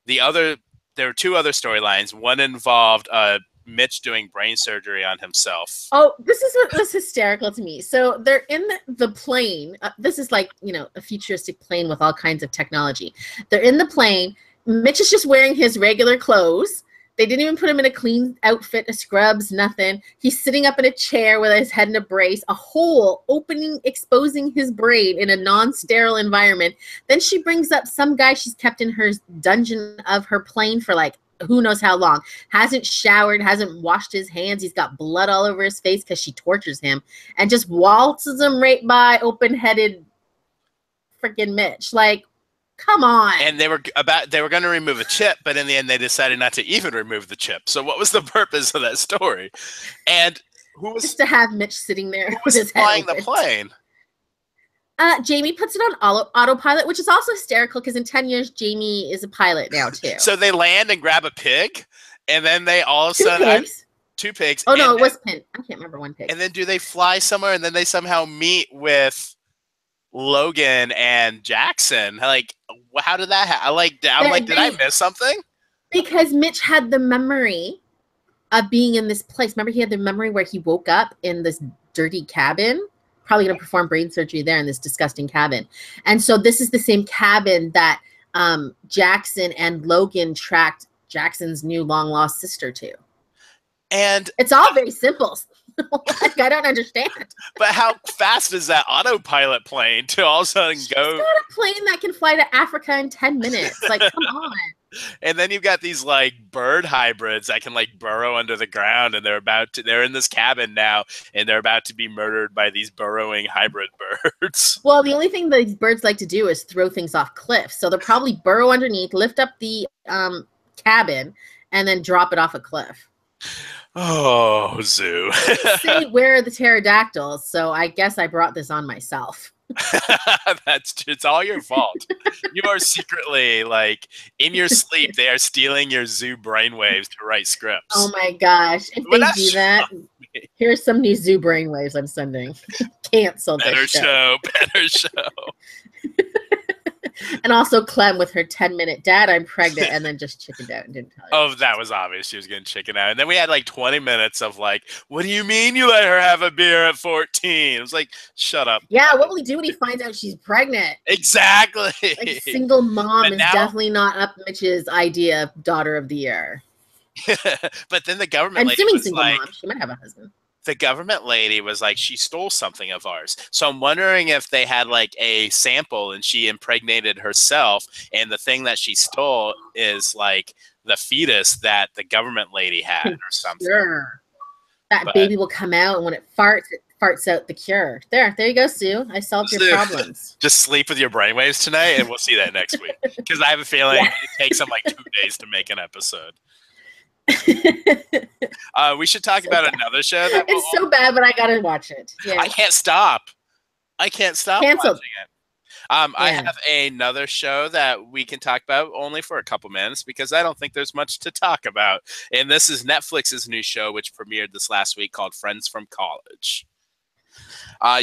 there were two other storylines. One involved Mitch doing brain surgery on himself. Oh, this is what was hysterical to me. So they're in the plane. This is like, a futuristic plane with all kinds of technology. They're in the plane. Mitch is just wearing his regular clothes. They didn't even put him in a clean outfit, a scrubs, nothing. He's sitting up in a chair with his head in a brace, a hole opening, exposing his brain in a non-sterile environment. Then she brings up some guy she's kept in her dungeon of her plane for like who knows how long. Hasn't showered, hasn't washed his hands. He's got blood all over his face because she tortures him and just waltzes him right by open-headed freaking Mitch. Like, come on. And they were going to remove a chip, but in the end they decided not to even remove the chip. So what was the purpose of that story? And who was just to have Mitch sitting there? Who was flying the plane? Jamie puts it on autopilot, which is also hysterical because in 10 years Jamie is a pilot now too. So they land and grab a pig, and then they all of a sudden two pigs. Oh no, it was Pin. I can't remember one pig. And then do they fly somewhere, and then they somehow meet with Logan and Jackson? Like, how did that happen? Did I miss something? Because Mitch had the memory of being in this place. Remember, he had the memory where he woke up in this dirty cabin, probably going to perform brain surgery there in this disgusting cabin. And so this is the same cabin that Jackson and Logan tracked Jackson's new long-lost sister to. And it's all very simple. Like, I don't understand. But how fast is that autopilot plane to all of a sudden go? She's got a plane that can fly to Africa in 10 minutes. Like, come on. And then you've got these like bird hybrids that can like burrow under the ground, and they're in this cabin now, and they're about to be murdered by these burrowing hybrid birds. Well, the only thing these birds like to do is throw things off cliffs. So they'll probably burrow underneath, lift up the cabin, and then drop it off a cliff. Oh, Zoo. Say, where are the pterodactyls? So I guess I brought this on myself. It's all your fault. You are secretly, like, in your sleep, they are stealing your Zoo brainwaves to write scripts. Oh my gosh. If they do that, here's some new Zoo brainwaves I'm sending. Cancel this show. Better show. And also Clem with her 10-minute dad, I'm pregnant, and then just chickened out and didn't tell you. Oh, that was obvious. She was getting chickened out. And then we had like 20 minutes of like, what do you mean you let her have a beer at 14? It was like, shut up. Yeah, what will he do when he finds out she's pregnant? Exactly. Like, single mom is definitely not up Mitch's idea of daughter of the year. But then the government lady was single like, mom. She might have a husband. The government lady was like, she stole something of ours. So I'm wondering if they had like a sample and she impregnated herself, and the thing that she stole is like the fetus that the government lady had or something. Sure. That baby will come out, and when it farts out the cure. There you go, Sue. I solved your problems. Just sleep with your brainwaves tonight, and we'll see that next week. Because I have a feeling it takes them like 2 days to make an episode. We should talk about another show. It's so bad, but I gotta watch it. Yeah. I can't stop Canceled. Watching it. I have another show that we can talk about only for a couple minutes because I don't think there's much to talk about. And this is Netflix's new show, which premiered this last week, called Friends from College.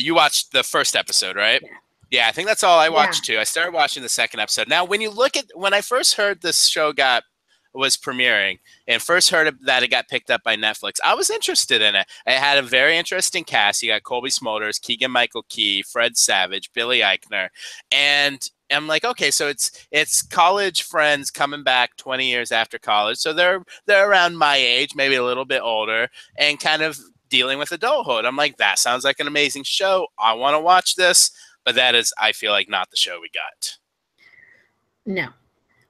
You watched the first episode, right? Yeah, I think that's all I watched too. I started watching the second episode. Now, when I first heard this show was premiering and first heard that it got picked up by Netflix, I was interested in it. It had a very interesting cast. You got Colby Smulders, Keegan-Michael Key, Fred Savage, Billy Eichner, and I'm like, okay, so it's college friends coming back 20 years after college, so they're around my age, maybe a little bit older, and kind of dealing with adulthood. I'm like, that sounds like an amazing show. I want to watch this, but that is, I feel like, not the show we got. No.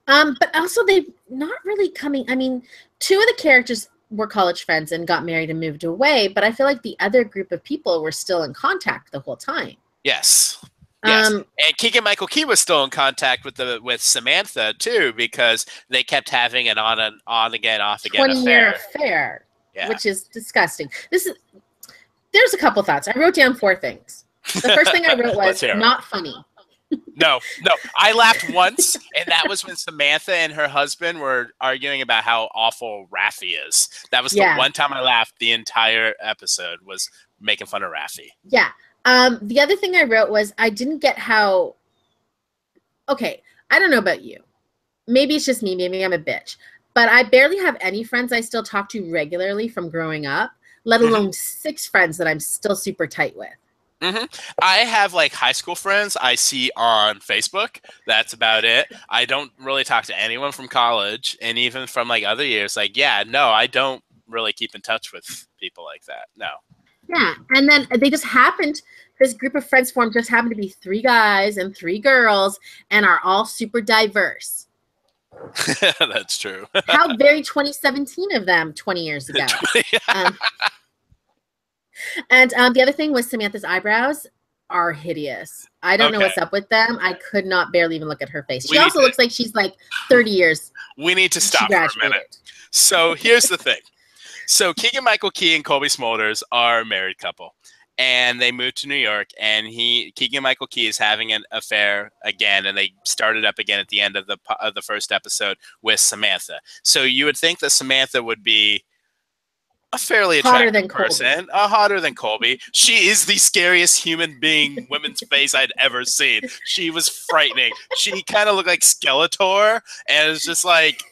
But also they've not really coming. I mean, two of the characters were college friends and got married and moved away, but I feel like the other group of people were still in contact the whole time. Yes. And Keegan-Michael Key was still in contact with Samantha too, because they kept having an on again, off again 20-year affair, which is disgusting. There's a couple thoughts. I wrote down 4 things. The first thing I wrote Let's was hear it. not funny. No. I laughed once, and that was when Samantha and her husband were arguing about how awful Raffi is. That was the one time I laughed the entire episode, was making fun of Raffi. Yeah. The other thing I wrote was I didn't get how... Okay, I don't know about you. Maybe it's just me. Maybe I'm a bitch. But I barely have any friends I still talk to regularly from growing up, let alone 6 friends that I'm still super tight with. I have like high school friends I see on Facebook. That's about it. I don't really talk to anyone from college, and even from like other years. Like, I don't really keep in touch with people like that. No. Yeah, and then they just happened. This group of friends formed just happened to be 3 guys and 3 girls, and are all super diverse. That's true. How very 2017 of them 20 years ago. And the other thing was Samantha's eyebrows are hideous. I don't know what's up with them. I could not barely even look at her face. She also looks like she's like 30 years. We need to stop for a minute. So here's the thing. So Keegan-Michael Key and Colby Smulders are a married couple, and they moved to New York, and Keegan-Michael Key is having an affair again, and they started up again at the end of the first episode with Samantha. So you would think that Samantha would be a fairly attractive person, hotter than Colby. She is the scariest human being women's face I'd ever seen. She was frightening. She kind of looked like Skeletor, and it's just like,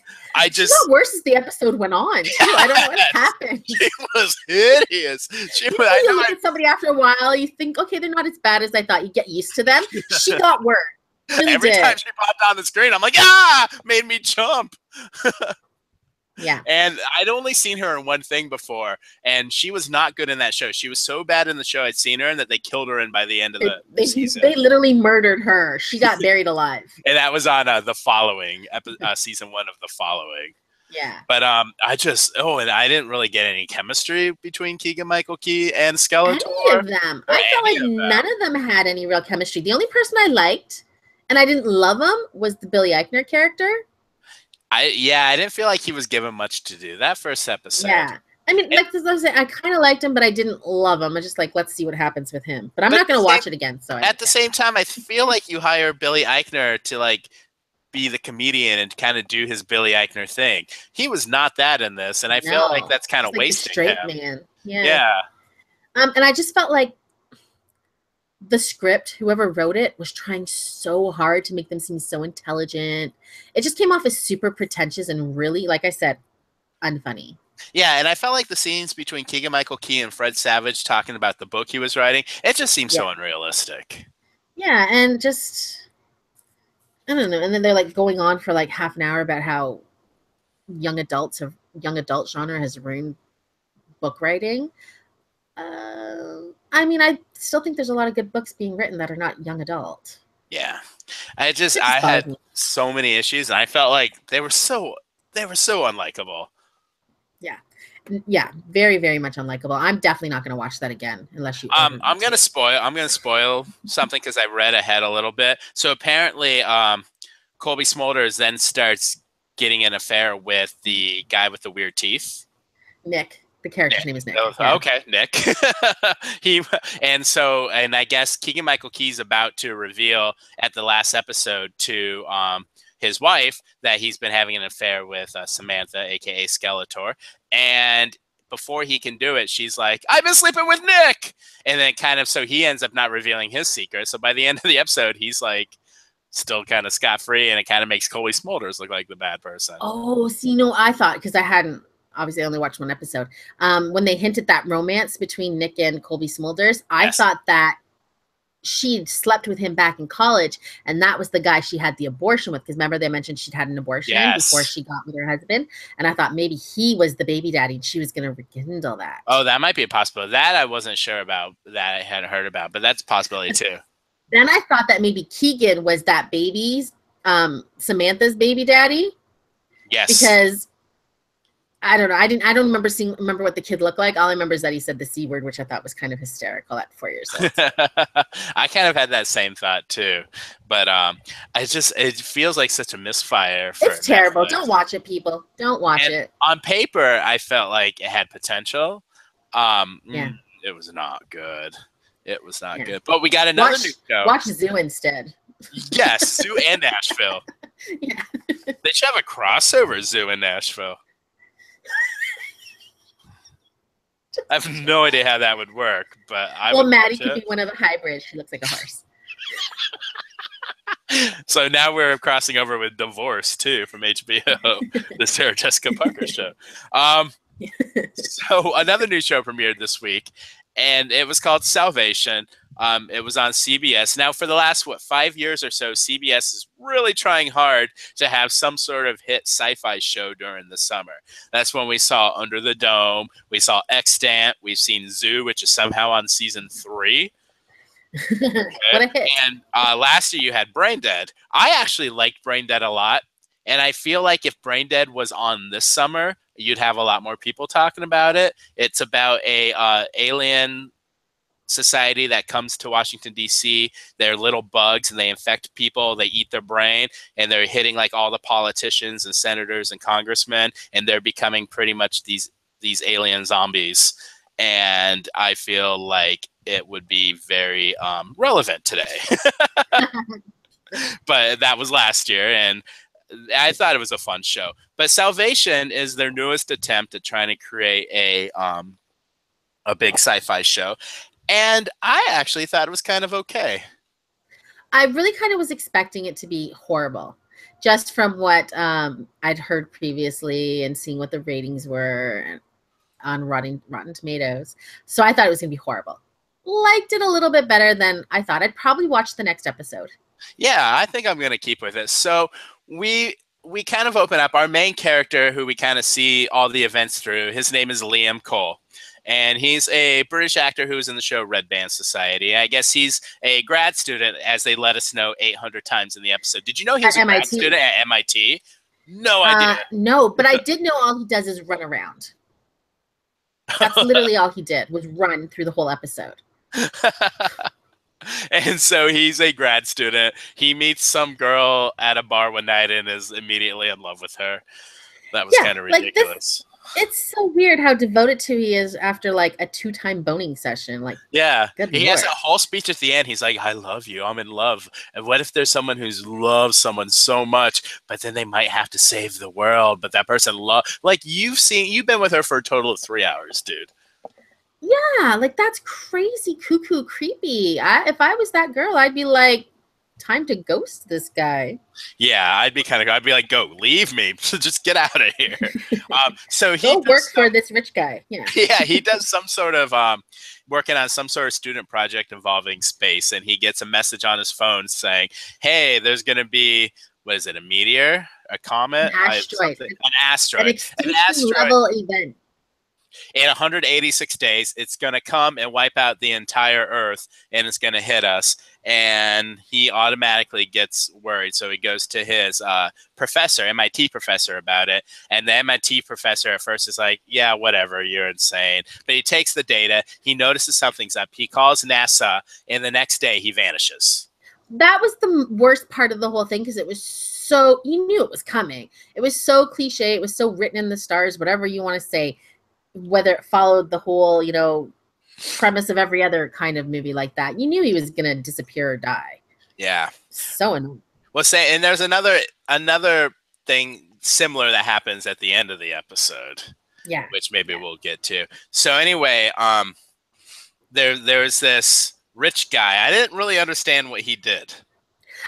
she got worse as the episode went on, too. I don't know what happened. She was hideous. You look at somebody after a while, you think, okay, they're not as bad as I thought. You get used to them. She got worse. Really Every time she popped on the screen, I'm like, made me jump. Yeah. And I'd only seen her in one thing before, and she was not good in that show. She was so bad in the show I'd seen her in that they killed her in by the end of the season. They literally murdered her. She got buried alive. And that was on the following season 1 of The Following. Yeah. But and I didn't really get any chemistry between Keegan-Michael Key and Skeletor. Any of them. I felt like none of them had any real chemistry. The only person I liked, and I didn't love him, was the Billy Eichner character. I didn't feel like he was given much to do that first episode. Yeah. I mean, like I was saying, I kind of liked him, but I didn't love him. I just like, let's see what happens with him. But I'm not going to watch it again. So at the same time, I feel like you hire Billy Eichner to like be the comedian and kind of do his Billy Eichner thing. He was not that in this, and I feel like that's kind of like wasting straight him. Man. Yeah. And I just felt like the script, whoever wrote it, was trying so hard to make them seem so intelligent. It just came off as super pretentious and really, like I said, unfunny. Yeah, and I felt like the scenes between Keegan-Michael Key and Fred Savage talking about the book he was writing, it just seemed so unrealistic. Yeah, and just, I don't know. And then they're like going on for like half an hour about how young adult genre has ruined book writing. I mean, I still think there's a lot of good books being written that are not young adult. Yeah. I had so many issues, and I felt like they were so unlikable. Yeah. Yeah, very, very much unlikable. I'm definitely not going to watch that again unless you. I'm going to spoil something because I read ahead a little bit. So apparently, Colby Smulders then starts getting an affair with the guy with the weird teeth. Nick. The character's name is Nick. Okay, Nick. And I guess Keegan-Michael Key's about to reveal at the last episode to his wife that he's been having an affair with Samantha, aka Skeletor. And before he can do it, she's like, "I've been sleeping with Nick," and then so he ends up not revealing his secret. So by the end of the episode, he's like still kind of scot-free, and it kind of makes Colby Smulders look like the bad person. Oh, see, no, I thought, because I hadn't. Obviously, I only watched one episode. When they hinted that romance between Nick and Colby Smulders, I thought that she'd slept with him back in college, and that was the guy she had the abortion with. Because remember, they mentioned she'd had an abortion before she got with her husband, and I thought maybe he was the baby daddy, and she was going to rekindle that. Oh, that might be a possibility. That I wasn't sure about. That I hadn't heard about, but that's a possibility too. Then I thought that maybe Keegan was that baby's Samantha's baby daddy. Yes, because. I don't know. I don't remember what the kid looked like. All I remember is that he said the C word, which I thought was kind of hysterical at 4 years old. I kind of had that same thought too, but it feels like such a misfire. It's terrible. Netflix. Don't watch it, people. Don't watch it. On paper, I felt like it had potential. It was not good. It was not good. But we got another new show. Watch Zoo instead. Yes, Zoo and Nashville. Yeah. They should have a crossover, Zoo and Nashville. I have no idea how that would work, but Maddie could be one of the hybrids. She looks like a horse. So now we're crossing over with Divorce too from HBO, the Sarah Jessica Parker show. So another new show premiered this week, and it was called Salvation. It was on CBS. Now, for the last 5 years or so, CBS is really trying hard to have some sort of hit sci-fi show during the summer. That's when we saw Under the Dome. We saw Extant. We've seen Zoo, which is somehow on season 3. Okay. What a hit. And last year you had Brain Dead. I actually liked Brain Dead a lot, and I feel like if Brain Dead was on this summer, you'd have a lot more people talking about it. It's about a alien society that comes to Washington, D.C. They're little bugs, and they infect people. They eat their brain, and they're hitting like all the politicians and senators and congressmen, and they're becoming pretty much these alien zombies. And I feel like it would be very relevant today. But that was last year, and I thought it was a fun show. But Salvation is their newest attempt at trying to create a big sci-fi show. And I actually thought it was kind of okay. I really kind of was expecting it to be horrible, just from what I'd heard previously and seeing what the ratings were on Rotten Tomatoes. So I thought it was going to be horrible. Liked it a little bit better than I thought. I'd probably watch the next episode. Yeah, I think I'm going to keep with it. So we kind of open up our main character, who we kind of see all the events through. His name is Liam Cole. And he's a British actor who was in the show Red Band Society. I guess he's a grad student, as they let us know 800 times in the episode. Did you know he was a grad student at MIT? No idea. No, but I did know all he does is run around. That's literally all he did, was run through the whole episode. And so he's a grad student. He meets some girl at a bar one night and is immediately in love with her. That was kind of ridiculous. It's so weird how devoted to he is after like a 2-time boning session. Like, yeah, he has a whole speech at the end. He's like, "I love you. I'm in love." And what if there's someone who loves someone so much, but then they might have to save the world? But that person like you've been with her for a total of 3 hours, dude. Yeah, like that's crazy, cuckoo, creepy. If I was that girl, I'd be like, time to ghost this guy. Yeah, I'd be like, go, leave me, just get out of here. So he go work for this rich guy. Yeah, yeah, he does some sort of working on some sort of student project involving space, and he gets a message on his phone saying, "Hey, there's going to be a meteor, a comet, an asteroid, an extinction level event." In 186 days, it's going to come and wipe out the entire Earth, and it's going to hit us. And he automatically gets worried. So he goes to his MIT professor about it. And the MIT professor at first is like, yeah, whatever, you're insane. But he takes the data. He notices something's up. He calls NASA, and the next day he vanishes. That was the worst part of the whole thing, because it was so, you knew it was coming. It was so cliche. It was so written in the stars, whatever you want to say. Whether it followed the whole, premise of every other kind of movie like that, you knew he was gonna disappear or die. Yeah, so annoying. Well, and there's another thing similar that happens at the end of the episode. Yeah, which maybe we'll get to. So anyway, there's this rich guy. I didn't really understand what he did.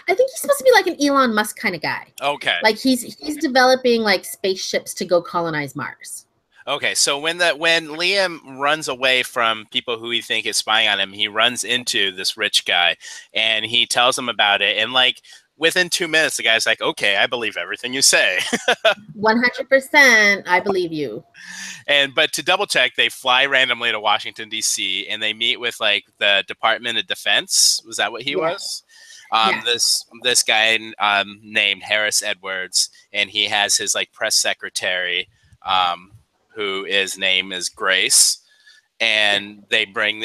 I think he's supposed to be like an Elon Musk kind of guy. Okay, like he's developing like spaceships to go colonize Mars. Okay, so when Liam runs away from people who he think is spying on him, he runs into this rich guy, and he tells him about it. And like within 2 minutes, the guy's like, "Okay, I believe everything you say." 100%, I believe you. But to double check, they fly randomly to Washington D.C. and they meet with like the Department of Defense. Was that what he was? This guy named Harris Edwards, and he has his like press secretary. Who his name is Grace, and they bring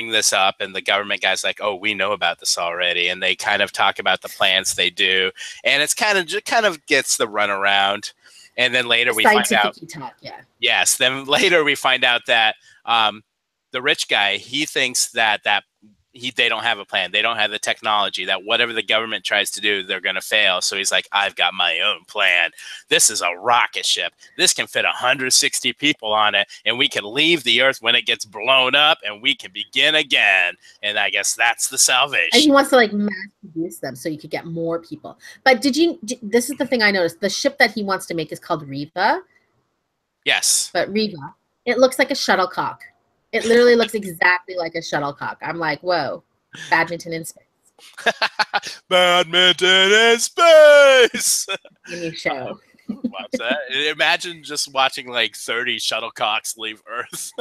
this up, and the government guy's like, "Oh, we know about this already," and they kind of talk about the plans they do, and it's kind of gets the runaround, and then later we find out. Talk, yeah. Yes, then later we find out that the rich guy, he thinks that they don't have a plan. They don't have the technology, that whatever the government tries to do, they're going to fail. So he's like, I've got my own plan. This is a rocket ship. This can fit 160 people on it, and we can leave the Earth when it gets blown up, and we can begin again. And I guess that's the salvation. And he wants to like mass produce them so you could get more people. But this is the thing I noticed. The ship that he wants to make is called Riva. Yes. But Riva, it looks like a shuttlecock. It literally looks exactly like a shuttlecock. I'm like, whoa, badminton in space. Badminton in space. New show. Watch that. Imagine just watching like 30 shuttlecocks leave Earth.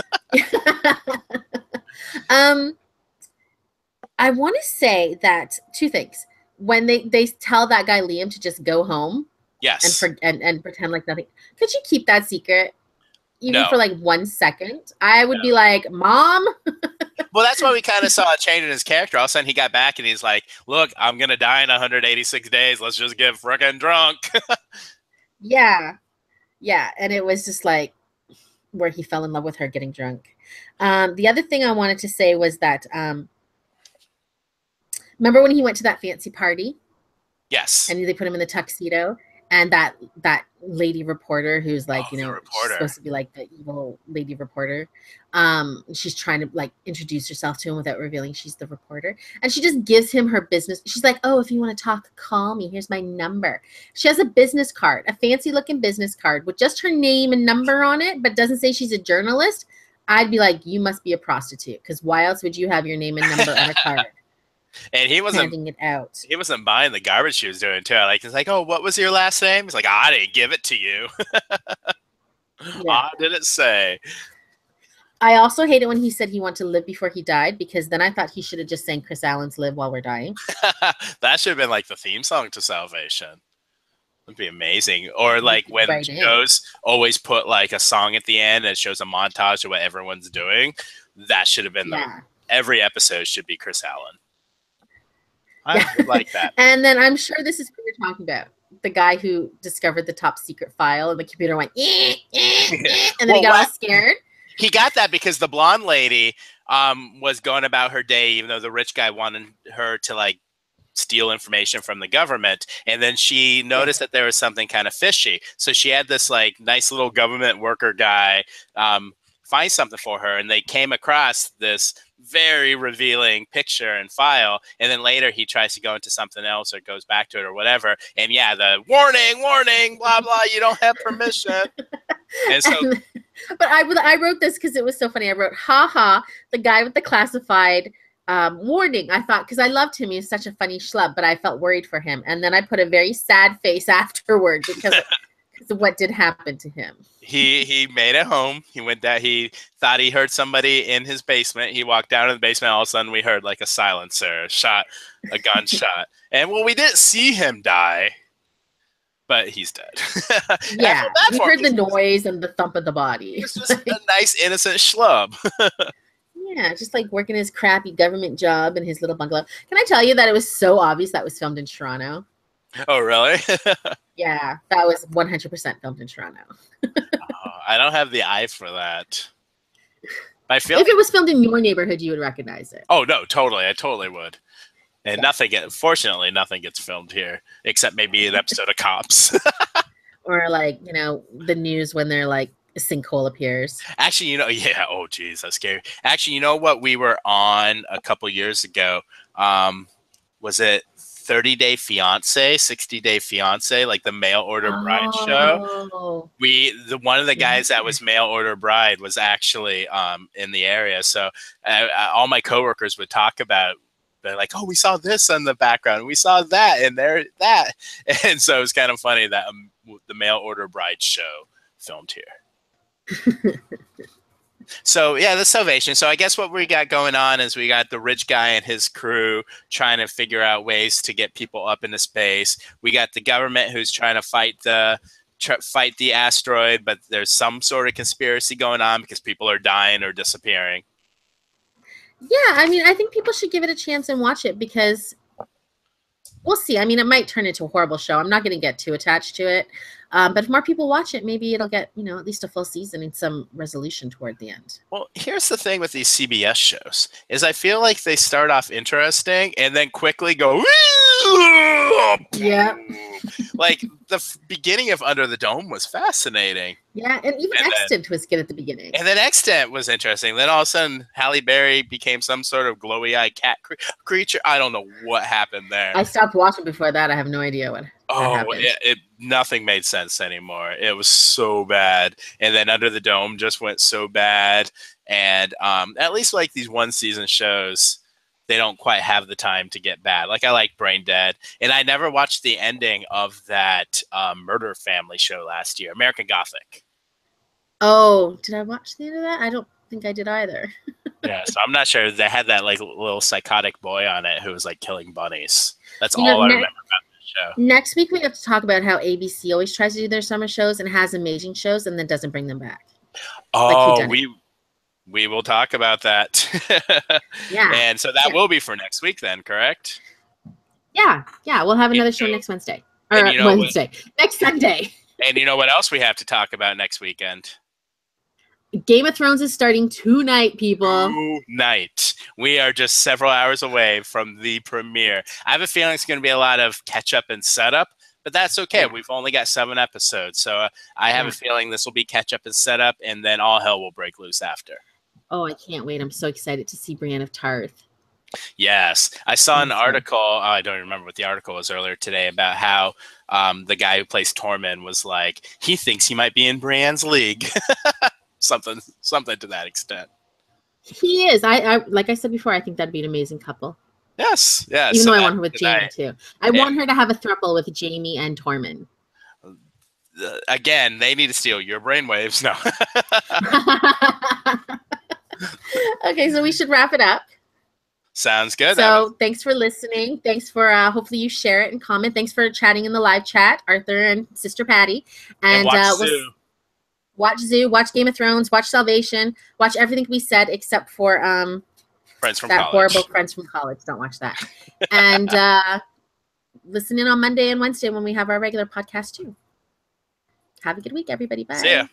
I want to say that two things. When they tell that guy Liam to just go home, yes, and pretend like nothing. Could you keep that secret? Even for like 1 second, I would be like, Mom. Well, that's why we kind of saw a change in his character. All of a sudden, he got back and he's like, look, I'm going to die in 186 days. Let's just get frickin' drunk. Yeah. Yeah. And it was just like where he fell in love with her getting drunk. The other thing I wanted to say was that, remember when he went to that fancy party? Yes. And they put him in the tuxedo? And that lady reporter who's like, she's supposed to be like the evil lady reporter. She's trying to like introduce herself to him without revealing she's the reporter. And she just gives him her business. She's like, oh, if you want to talk, call me. Here's my number. She has a business card, a fancy looking business card with just her name and number on it, but doesn't say she's a journalist. I'd be like, you must be a prostitute, because why else would you have your name and number on a card? And he wasn't handing it out. He wasn't buying the garbage she was doing too. Like, he's like, oh, what was your last name? He's like, I didn't give it to you. I didn't say. I also hate it when he said he wanted to live before he died, because then I thought he should have just sang Chris Allen's Live While We're Dying. That should have been like the theme song to Salvation. It'd be amazing. Or like when shows always put like a song at the end and it shows a montage of what everyone's doing. That should have been every episode should be Chris Allen. I like that. And then I'm sure this is what you're talking about. The guy who discovered the top secret file and the computer went, and then he got all scared. He got that because the blonde lady was going about her day, even though the rich guy wanted her to like steal information from the government. And then she noticed that there was something kind of fishy. So she had this like nice little government worker guy find something for her, and they came across this very revealing picture and file, and then later he tries to go into something else or goes back to it or whatever, and the warning, blah blah, you don't have permission. And so but I wrote this because it was so funny. I wrote, haha, the guy with the classified warning. I thought, because I loved him, he was such a funny schlub, but I felt worried for him. And then I put a very sad face afterward because of what did happen to him. He made it home. He went down. He thought he heard somebody in his basement. He walked down to the basement. All of a sudden, we heard like a silencer, a gunshot. And well, we didn't see him die, but he's dead. Yeah, we heard the noise and the thump of the body. He's just a nice, innocent schlub. Yeah, just like working his crappy government job in his little bungalow. Can I tell you that it was so obvious that was filmed in Toronto? Oh, really? Yeah, that was 100% filmed in Toronto. I don't have the eye for that. But I feel if it was filmed in your neighborhood, you would recognize it. Oh, no, totally. I totally would. And fortunately, nothing gets filmed here, except maybe an episode of Cops. Or like, the news when they're like, a sinkhole appears. Actually, oh, geez, that's scary. Actually, you know what we were on a couple years ago? Was it 30 Day Fiance, 60 Day Fiance, like the mail order bride show? One of the guys that was mail order bride was actually in the area. So all my coworkers would talk about, they're like, oh, we saw this in the background. We saw that and there, that. And so it was kind of funny that the mail order bride show filmed here. So yeah, the Salvation. So I guess what we got going on is we got the rich guy and his crew trying to figure out ways to get people up into space. We got the government who's trying to fight the asteroid, but there's some sort of conspiracy going on because people are dying or disappearing. Yeah, I mean, I think people should give it a chance and watch it, because we'll see. I mean, it might turn into a horrible show. I'm not going to get too attached to it. But if more people watch it, maybe it'll get, at least a full season and some resolution toward the end. Well, here's the thing with these CBS shows is I feel like they start off interesting and then quickly go, yeah. Like the beginning of Under the Dome was fascinating. Yeah, and even Extant was good at the beginning. And then Extant was interesting. Then all of a sudden, Halle Berry became some sort of glowy-eyed cat creature. I don't know what happened there. I stopped watching before that. I have no idea what happened. Nothing made sense anymore. It was so bad. And then Under the Dome just went so bad. And at least like these one-season shows, they don't quite have the time to get bad. Like I like Brain Dead. And I never watched the ending of that Murder Family show last year, American Gothic. Oh, did I watch the end of that? I don't think I did either. Yeah, so I'm not sure. They had that like little psychotic boy on it who was like killing bunnies. That's all I remember about the show. Next week we have to talk about how ABC always tries to do their summer shows and has amazing shows and then doesn't bring them back. Oh, we will talk about that. Yeah. And so that will be for next week then, correct? Yeah. We'll have another show next Wednesday. Or next Sunday. And you know what else we have to talk about next weekend? Game of Thrones is starting tonight, people. Tonight. We are just several hours away from the premiere. I have a feeling it's going to be a lot of catch-up and setup, but that's okay. Yeah. We've only got 7 episodes, so I have a feeling this will be catch-up and setup, and then all hell will break loose after. Oh, I can't wait. I'm so excited to see Brienne of Tarth. Yes. I saw an article, I don't remember what the article was earlier today, about how the guy who plays Tormund was like, he thinks he might be in Brienne's league. Something to that extent. He is. I like I said before, I think that'd be an amazing couple. Yes. Even though I want her with Jaime too. I want her to have a throuple with Jaime and Tormund. Again, they need to steal your brainwaves. No. Okay, so we should wrap it up. Sounds good. So thanks for listening. Thanks for hopefully you share it and comment. Thanks for chatting in the live chat, Arthur and Sister Patty. And watch Zoo, watch Game of Thrones, watch Salvation, watch everything we said except for Friends from that College. Horrible Friends from College. Don't watch that. And listen in on Monday and Wednesday when we have our regular podcast too. Have a good week, everybody. Bye. See ya.